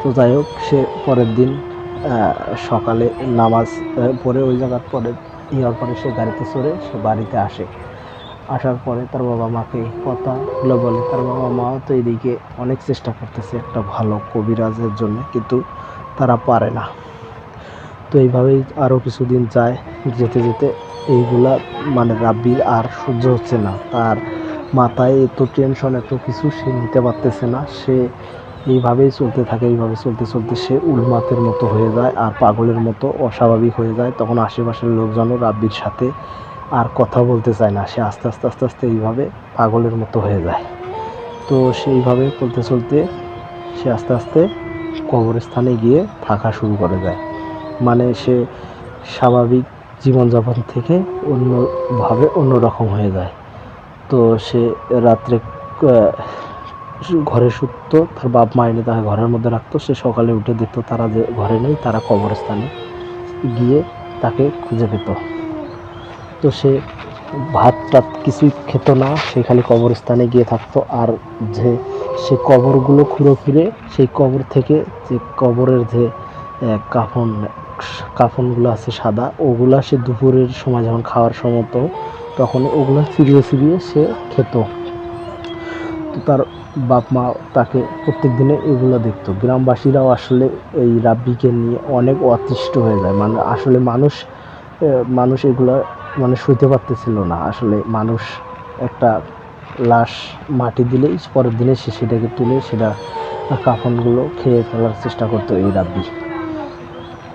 তো যাই হোক, সে পরের দিন সকালে নামাজ পড়ে ওই জায়গার পরে ইয়ার পরে সে গাড়িতে চড়ে সে বাড়িতে আসে। আসার পরে তার বাবা মাকে কথাগুলো বলে। তার বাবা মাও তো এদিকে অনেক চেষ্টা করতেছে একটা ভালো কবিরাজের জন্য, কিন্তু তারা পারে না। তো এইভাবেই আরও কিছুদিন যায়, যেতে যেতে এইগুলা মানে রাব্বির আর সহ্য হচ্ছে না। তার মাথায় এত টেনশন, এত কিছু সে নিতে পারতেছে না। সে এইভাবেই চলতে থাকে। এইভাবে চলতে চলতে সে উন্মাদের মতো হয়ে যায় আর পাগলের মতো অস্বাভাবিক হয়ে যায়। তখন আশেপাশের লোকজনও রাব্বির সাথে আর কথা বলতে চায় না। সে আস্তে আস্তে আস্তে আস্তে এইভাবে পাগলের মতো হয়ে যায়। তো সেইভাবে চলতে চলতে সে আস্তে আস্তে কবরস্থানে গিয়ে থাকা শুরু করে দেয়। মানে সে স্বাভাবিক জীবনযাপন থেকে অন্যরকম হয়ে যায়। তো সে রাত্রে ঘরে শুত, তার বাপ মা এনে তাকে ঘরের মধ্যে রাখতো। সে সকালে উঠে দেখতো তারা যে ঘরে নেই, তারা কবরস্থানে গিয়ে তাকে খুঁজে পেত। তো সে ভাত টাত কিছুই খেত না, সে খালি কবরস্থানে গিয়ে থাকতো। আর যে সে কবরগুলো খুঁড়ে ফিরে সেই কবর থেকে যে কবরের যে কাফনগুলো আছে সাদা, ওগুলা সে দুপুরের সময় যখন খাওয়ার সময় হতো তখন ওগুলো চিরিয়ে চিরিয়ে সে খেত। তো তার বাপ মা তাকে প্রত্যেক দিনে এগুলো দেখতো। গ্রামবাসীরাও আসলে এই রাব্বিকে নিয়ে অনেক অতিষ্ঠ হয়ে যায়। মানে আসলে মানুষ এগুলো মানে সইতে পারতেছিল না। আসলে মানুষ একটা লাশ মাটি দিলেই পরের দিনে সে সেটাকে তুলে সেটা কাফনগুলো খেয়ে ফেলার চেষ্টা করতো এই রাব্বি।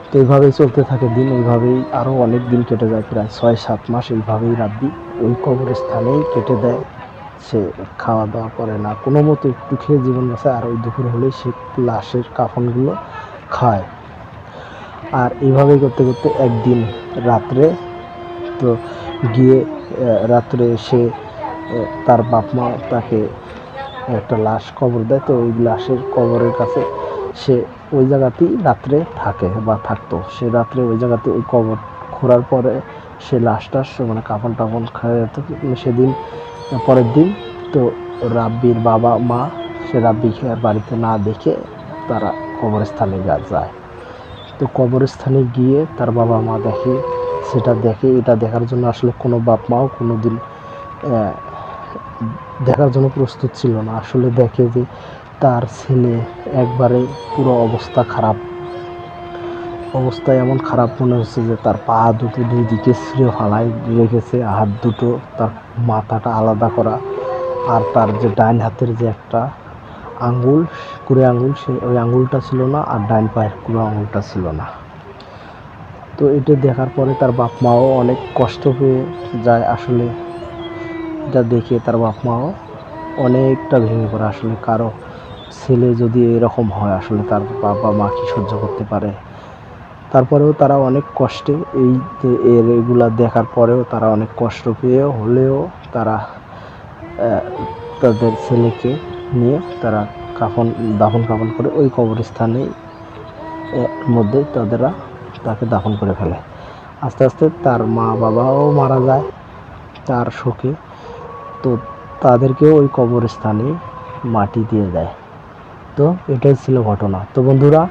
তো এইভাবেই চলতে থাকে দিন। এইভাবেই আরও অনেক দিন কেটে যায়, প্রায় 6-7 মাস এইভাবেই রাব্বি ওই কবরস্থানেই কেটে দেয়। সে খাওয়া দাওয়া করে না, কোনো মতো একটু খেয়ে জীবন বাঁচায়। আর ওই দুপুর হলেই সে লাশের কাফনগুলো খায়। আর এইভাবেই করতে করতে একদিন রাত্রে তো গিয়ে রাত্রে সে তার বাপ মা তাকে একটা লাশ কবর দেয়। তো ওই লাশের কবরের কাছে সে ওই জায়গাতেই রাত্রে থাকে বা থাকতো। সে রাত্রে ওই জায়গাতে ওই কবর খোঁড়ার পরে সে লাশটা মানে কাফন টাফন খায়। সেদিন পরের দিন তো রাব্বির বাবা মা সে রাব্বিকে আর বাড়িতে না দেখে তারা কবরস্থানে যায়। তো কবরস্থানে গিয়ে তার বাবা মা সেটা দেখে। এটা দেখার জন্য আসলে কোনো বাপ মাও কোনো দিন দেখার জন্য প্রস্তুত ছিল না। আসলে দেখে যে তার ছেলে একবারে পুরো অবস্থা এমন খারাপ মনে হচ্ছে যে তার পা দুটো দুই দিকে ছিঁড়ে ফালাই রেখেছে, হাত দুটো তার মাথাটা আলাদা করা। আর তার যে ডাইন হাতের যে একটা আঙ্গুল, কুড়ে আঙ্গুল, ওই আঙ্গুলটা ছিল না, আর ডাইন পায়ের কুড়ে আঙ্গুলটা ছিল না। তো এটা দেখার পরে তার বাপ মাও অনেক কষ্ট পেয়ে যায়। আসলে এটা দেখে তার বাপ মাও অনেকটা ভেঙে পড়ে। আসলে কারো ছেলে যদি এরকম হয় আসলে তার বাবা মা কি সহ্য করতে পারে। তারপরেও তারা অনেক কষ্টে এগুলা দেখার পরেও তারা অনেক কষ্ট পেয়ে হলেও তারা তাদের ছেলেকে নিয়ে তারা দাফন কাফন করে ওই কবরস্থানে মধ্যে তাকে দাফন করে ফেলে। আস্তে আস্তে তার মা বাবাও মারা যায় তার শোকে। তো তাদেরকেও ওই কবরস্থানে মাটি দিয়ে দেয়। তো এটাই ছিল ঘটনা। তো বন্ধুরা,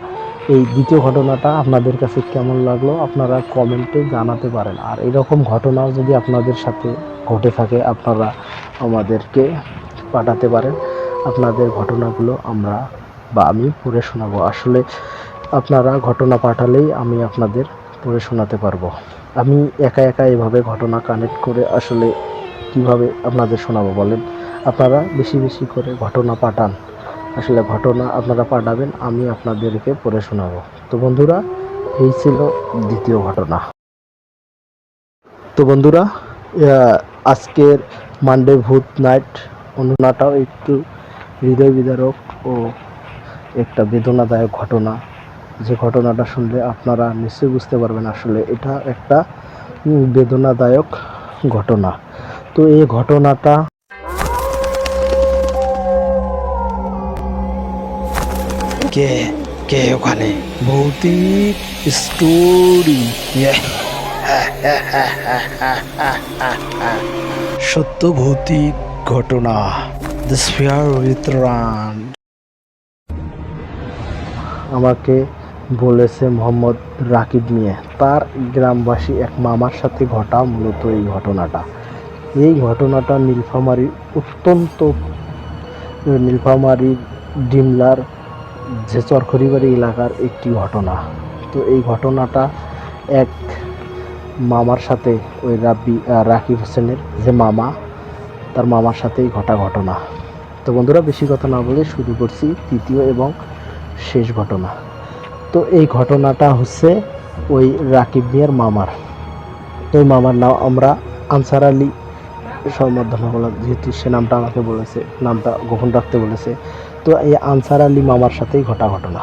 এই দ্বিতীয় ঘটনাটা আপনাদের কাছে কেমন লাগলো আপনারা কমেন্টে জানাতে পারেন। আর এরকম ঘটনাও যদি আপনাদের সাথে ঘটে থাকে আপনারা আমাদেরকে পাঠাতে পারেন। আপনাদের ঘটনাগুলো আমি পড়ে শোনাবো। আসলে আপনারা ঘটনা পাঠালেই আমি আপনাদের পড়ে শোনাতে পারবো। আমি একা একা এভাবে ঘটনা কানেক্ট করে আসলে কিভাবে আপনাদের শোনাবো বলেন? আপনারা বেশি বেশি করে ঘটনা পাঠান, আসলে ঘটনা আপনারা পাঠাবেন, আমি আপনাদেরকে পড়ে শোনাবো। তো বন্ধুরা, এই ছিল দ্বিতীয় ঘটনা। তো বন্ধুরা, আজকের মানডে ভূত নাইট ঘটনাটাও একটু হৃদয় বিদারক ও একটা বেদনাদায়ক ঘটনা। যে ঘটনাটা শুনলে আপনারা নিশ্চয়ই বুঝতে পারবেন আসলে এটা একটা বেদনাদায়ক ঘটনা। তো এই ঘটনাটা কে কে ওখানে ভৌতিক স্টোরি, সত্য ভৌতিক ঘটনা, দ্য স্ফিয়ার উইথ রান। আমাকে বলেছে মোহাম্মদ রাকিব মিয়া, তার গ্রামবাসী এক মামার সাথে ঘটা মূলত এই ঘটনাটা। এই ঘটনাটা নীলফামারীর ডিমলার যে চরখড়িবাড়ি এলাকার একটি ঘটনা। তো এই ঘটনাটা এক মামার সাথে, ওই রাকিব হোসেনের যে মামা, তার মামার সাথেই ঘটা ঘটনা। তো বন্ধুরা, বেশি কথা না বলে শুরু করছি তৃতীয় এবং শেষ ঘটনা। তো এই ঘটনাটা হচ্ছে ওই রাকিব মিয়ার মামার। ওই মামার নাম আমরা আনসার আলী সম্বোধনা বলা, যেহেতু সে নামটা আমাকে বলেছে, নামটা গোপন রাখতে বলেছে। তো এই আনসার আলী মামার সাথেই ঘটা ঘটনা।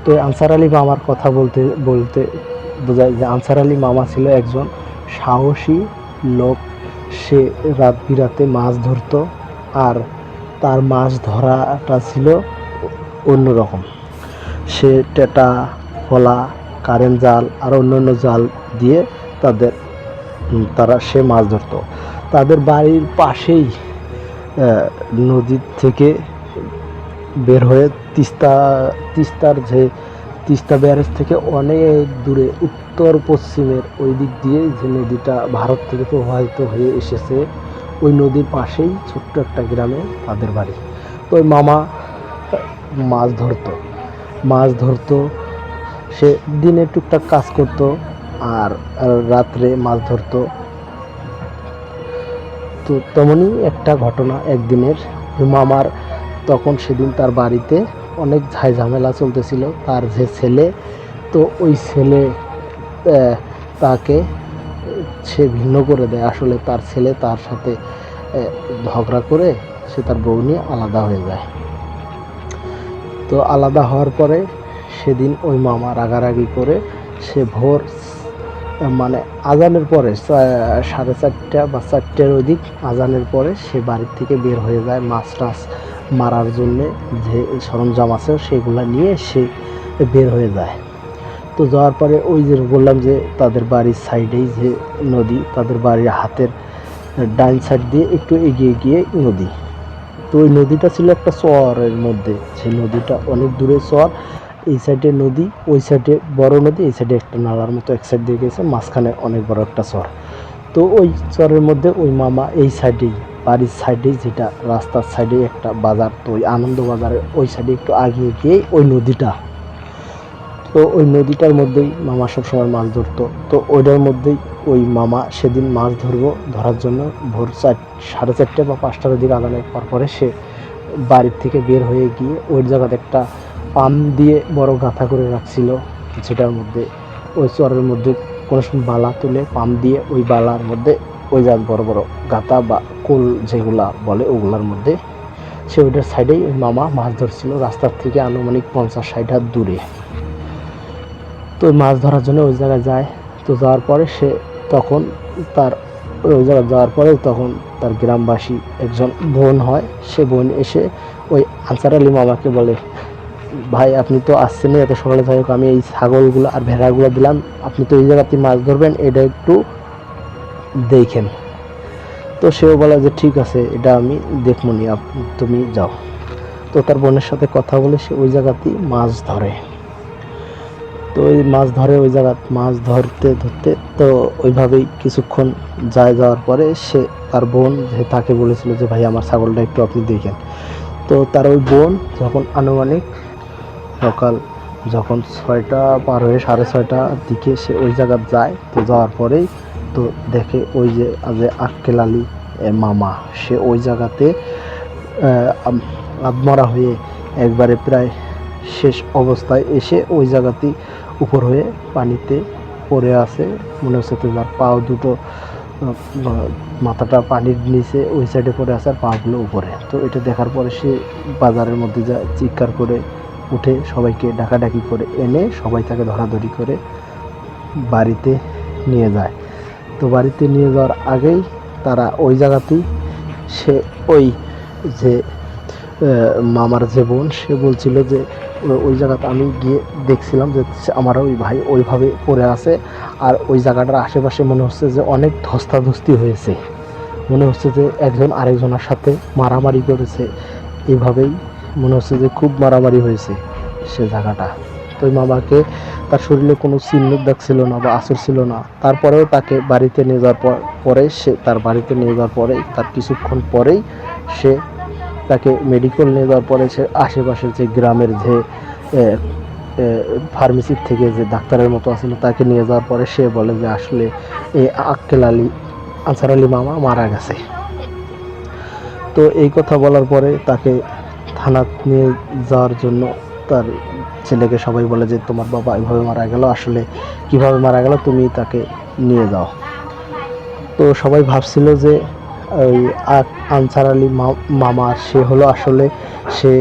তো এই আনসার আলী মামার কথা বলতে বলতে বোঝায় যে আনসার আলী মামা ছিল একজন সাহসী লোক। সে রাত বিরাতে মাছ ধরতো, আর তার মাছ ধরাটা ছিল অন্যরকম। সে টেটা, ফলা, কারেন্ট জাল আর অন্যান্য জাল দিয়ে সে মাছ ধরতো। তাদের বাড়ির পাশেই নদী থেকে বের হয়ে তিস্তা ব্যারেজ থেকে অনেক দূরে উত্তর পশ্চিমের ওই দিক দিয়ে যে নদীটা ভারত থেকে প্রবাহিত হয়ে এসেছে, ওই নদীর পাশেই ছোট্ট একটা গ্রামে তাদের বাড়ি। তো ওই মামা মাছ ধরতো। সে দিনে টুকটাক কাজ করতো আর রাত্রে মাছ ধরতো। তো তেমনই একটা ঘটনা একদিনের। মামার তখন সেদিন তার বাড়িতে অনেক ঝামেলা চলতেছিল। তার যে ছেলে, তো ওই ছেলে তাকে সে ভিন্ন করে দেয়। আসলে তার ছেলে তার সাথে ঝগড়া করে সে তার বউ নিয়ে আলাদা হয়ে যায়। তো আলাদা হওয়ার পরে সেদিন ওই মামা রাগারাগি করে সে ভোর মানে আজানের পরে 4:30 বা 4টার অধিক আজানের পরে সে বাড়ির থেকে বের হয়ে যায় মাছ টাছ মারার জন্যে। যে সরঞ্জাম আছে সেগুলো নিয়ে সে বের হয়ে যায়। তো যাওয়ার পরে ওই যে বললাম যে তাদের বাড়ির সাইডেই যে নদী, তাদের বাড়ির হাতের ডাইন সাইড দিয়ে একটু এগিয়ে গিয়ে নদী। তো ওই নদীটা ছিল একটা চরের মধ্যে। সেই নদীটা অনেক দূরে চর, এই সাইডে নদী, ওই সাইডে বড় নদী, এই সাইডে একটা নালার মতো এক সাইড দিয়ে গেছে, মাঝখানে অনেক বড় একটা চর। তো ওই চরের মধ্যে ওই মামা এই সাইডেই, বাড়ির সাইডেই, যেটা রাস্তার সাইডে একটা বাজার, তো ওই আনন্দ বাজারের ওই সাইডে একটু আগিয়ে গিয়ে ওই নদীটা। তো ওই নদীটার মধ্যেই মামা সবসময় মাছ ধরতো। তো ওইটার মধ্যেই ওই মামা সেদিন মাছ ধরার জন্য ভোর 4:30 বা 5টার দিকে আদানের পরে সে বাড়ির থেকে বের হয়ে গিয়ে ওই জায়গাতে একটা পাম দিয়ে বড় গাঁথা করে রাখছিল, যেটার মধ্যে ওই চরের মধ্যে কোনো সময় বালা তুলে পাম দিয়ে ওই বালার মধ্যে ওই যা বড় বড় গাঁথা বা কোল যেগুলা বলে ওগুলার মধ্যে সে ওইটার সাইডেই ওই মামা মাছ ধরছিল, রাস্তার থেকে আনুমানিক 50-60 হাত দূরে। তো মাছ ধরার জন্য ওই জায়গায় যায়। তো যাওয়ার পরে সে তখন ওই জায়গায় যাওয়ার পরে তখন তার গ্রামবাসী একজন বোন হয়, সে বোন এসে ওই আনসার আলী মামাকে বলে, ভাই আপনি তো আসছেন এত সকালে, যাই হোক আমি এই ছাগলগুলো আর ভেড়াগুলো দিলাম, আপনি তো এই জায়গাতে মাছ ধরবেন, এটা একটু দেখেন। তো সেও বলে যে ঠিক আছে, এটা আমি দেখবো নি, তুমি যাও। তো তার বোনের সাথে কথা বলে সে ওই জায়গাতেই মাছ ধরে। তো ওই মাছ ধরে ওই জায়গা মাছ ধরতে তো ওইভাবেই কিছুক্ষণ যাওয়ার পরে সে তার বোন যে তাকে বলেছিল যে ভাই আমার ছাগলটা একটু আপনি দেখেন। তো তার ওই বোন যখন আনুমানিক সকাল যখন 6টা পার হয়ে 6:30টার দিকে সে ওই জায়গা যায়। তো যাওয়ার পরেই তো দেখে ওই যে আক্কেল আলী মামা সে ওই জায়গাতে আধমরা হয়ে একবারে প্রায় শেষ অবস্থায় এসে ওই জায়গাতেই উপর হয়ে পানিতে পড়ে আছে। মনে হচ্ছে তো তার পাও দুটো মাথাটা পানির নিচে ওই সাইডে পড়ে আছে আর পাগুলো উপরে। তো এটা দেখার পরে সে বাজারের মধ্যে যা চিৎকার করে উঠে সবাইকে ডাকাডাকি করে এনে সবাই তাকে ধরাধরি করে বাড়িতে নিয়ে যায়। তো বাড়িতে নিয়ে যাওয়ার আগেই তারা ওই জায়গাতেই সে ওই যে মামার যে বোন সে বলছিল যে ওই জায়গাতে আমি গিয়ে দেখছিলাম যে আমার ওই ভাই ওইভাবে পড়ে আছে আর ওই জায়গাটার আশেপাশে মনে হচ্ছে যে অনেক ধস্তাধস্তি হয়েছে, মনে হচ্ছে যে একজন আরেকজনের সাথে মারামারি করেছে, এইভাবেই মনে হচ্ছে যে খুব মারামারি হয়েছে সে জায়গাটা। তো ওই মামাকে তার শরীরে কোনো চিহ্ন দাগ ছিল না বা আঁচড় ছিল না, তারপরেও তাকে বাড়িতে নিয়ে যাওয়ার পরে সে তার বাড়িতে নিয়ে যাওয়ার পরেই তার কিছুক্ষণ পরেই সে তাকে মেডিকেল নিয়ে যাওয়ার পরে সে আশেপাশের যে গ্রামের যে ফার্মেসির থেকে যে ডাক্তারের মতো আছিল তাকে নিয়ে যাওয়ার পরে সে বলে যে আসলে এই আক্কেল আলী আনসার আলী মামা মারা গেছে। তো এই কথা বলার পরে তাকে থানা নিয়ে যাওয়ার জন্য তার ছেলেকে সবাই বলে যে তোমার বাবা এভাবে মারা গেল, আসলে কিভাবে মারা গেল তুমি তাকে নিয়ে যাও। তো সবাই ভাবছিল যে ওই আনসার আলী মামা সে হলো আসলে সে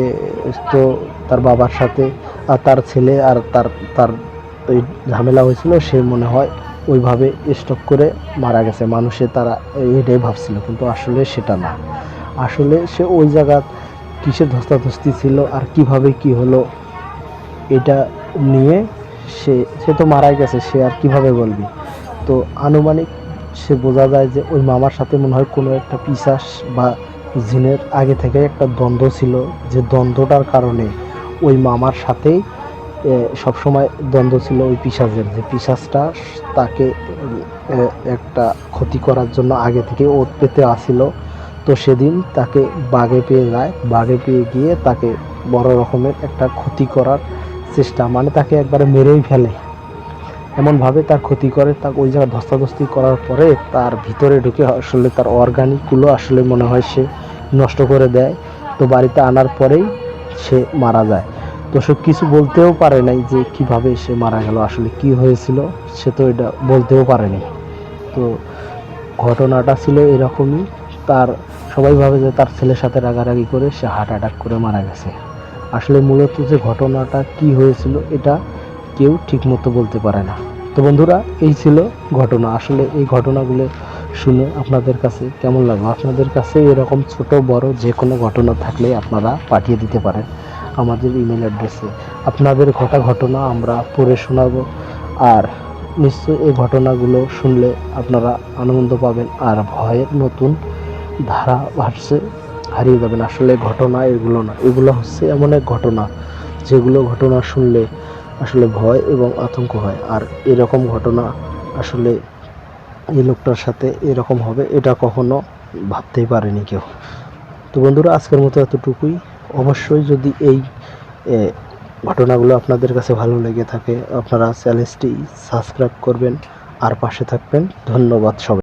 তো তার বাবার সাথে আর তার ছেলে আর তার তার ওই ঝামেলা হয়েছিল, সে মনে হয় ওইভাবে স্টক করে মারা গেছে মানুষে, তারা এটাই ভাবছিল। কিন্তু আসলে সেটা না, আসলে সে ওই জায়গা কিসের ধস্তাধস্তি ছিল আর কিভাবে কি হলো এটা নিয়ে সে তো মারাই গেছে, সে আর কিভাবে বলবি। তো আনুমানিক সে বোঝা যায় যে ওই মামার সাথে মনে হয় কোনো একটা পিশাচ বা জিনের আগে থেকে একটা দ্বন্দ্ব ছিল, যে দ্বন্দ্বটার কারণে ওই মামার সাথেই সবসময় দ্বন্দ্ব ছিল ওই পিশাচের, যে পিশাচটা তাকে একটা ক্ষতি করার জন্য আগে থেকে ওত পেতে আসিল। তো সেদিন তাকে বাগে পেয়ে যায়, বাগে পেয়ে গিয়ে তাকে বড় রকমের একটা ক্ষতি করার চেষ্টা, মানে তাকে একবারে মেরেই ফেলে, এমনভাবে তার ক্ষতি করে। তাকে ওই জায়গায় ধস্তাধস্তি করার পরে তার ভিতরে ঢুকে আসলে তার অর্গানিকগুলো আসলে মনে হয় সে নষ্ট করে দেয়। তো বাড়িতে আনার পরেই সে মারা যায়। তো সে কিছু বলতেও পারে নাই যে কিভাবে সে মারা গেল, আসলে কি হয়েছিল সে তো এটা বলতেও পারেনি। তো ঘটনাটা ছিল এরকমই। তার সবাই ভাবে যে তার ছেলের সাথে রাগারাগি করে সে হার্ট অ্যাটাক করে মারা গেছে। আসলে মূলত যে ঘটনাটা কি হয়েছিল এটা কেউ ঠিকমতো বলতে পারে না। তো বন্ধুরা, এই ছিল ঘটনা। আসলে এই ঘটনাগুলো শুনে আপনাদের কাছে কেমন লাগলো? আপনাদের কাছে এরকম ছোট বড় যে কোনো ঘটনা থাকলে আপনারা পাঠিয়ে দিতে পারেন আমাদের ইমেল অ্যাড্রেসে। আপনাদের ঘটনা আমরা পড়ে শোনাবো, আর নিশ্চয়ই এই ঘটনাগুলো শুনলে আপনারা আনন্দ পাবেন আর ভয়ের নতুন ধারা ভাসছে হারিয়ে যাবেন। আসলে ঘটনা এগুলো না, এগুলো হচ্ছে এমন এক ঘটনা যেগুলো ঘটনা শুনলে আসলে ভয় এবং আতঙ্ক হয়। আর এরকম ঘটনা আসলে এই লোকটার সাথে এরকম হবে এটা কখনো ভাবতেই পারেনি কেউ। তো বন্ধুরা, আজকের মতো এতটুকুই। অবশ্যই যদি এই ঘটনাগুলো আপনাদের কাছে ভালো লেগে থাকে আপনারা চ্যানেলটি সাবস্ক্রাইব করবেন আর পাশে থাকবেন। ধন্যবাদ সবাই।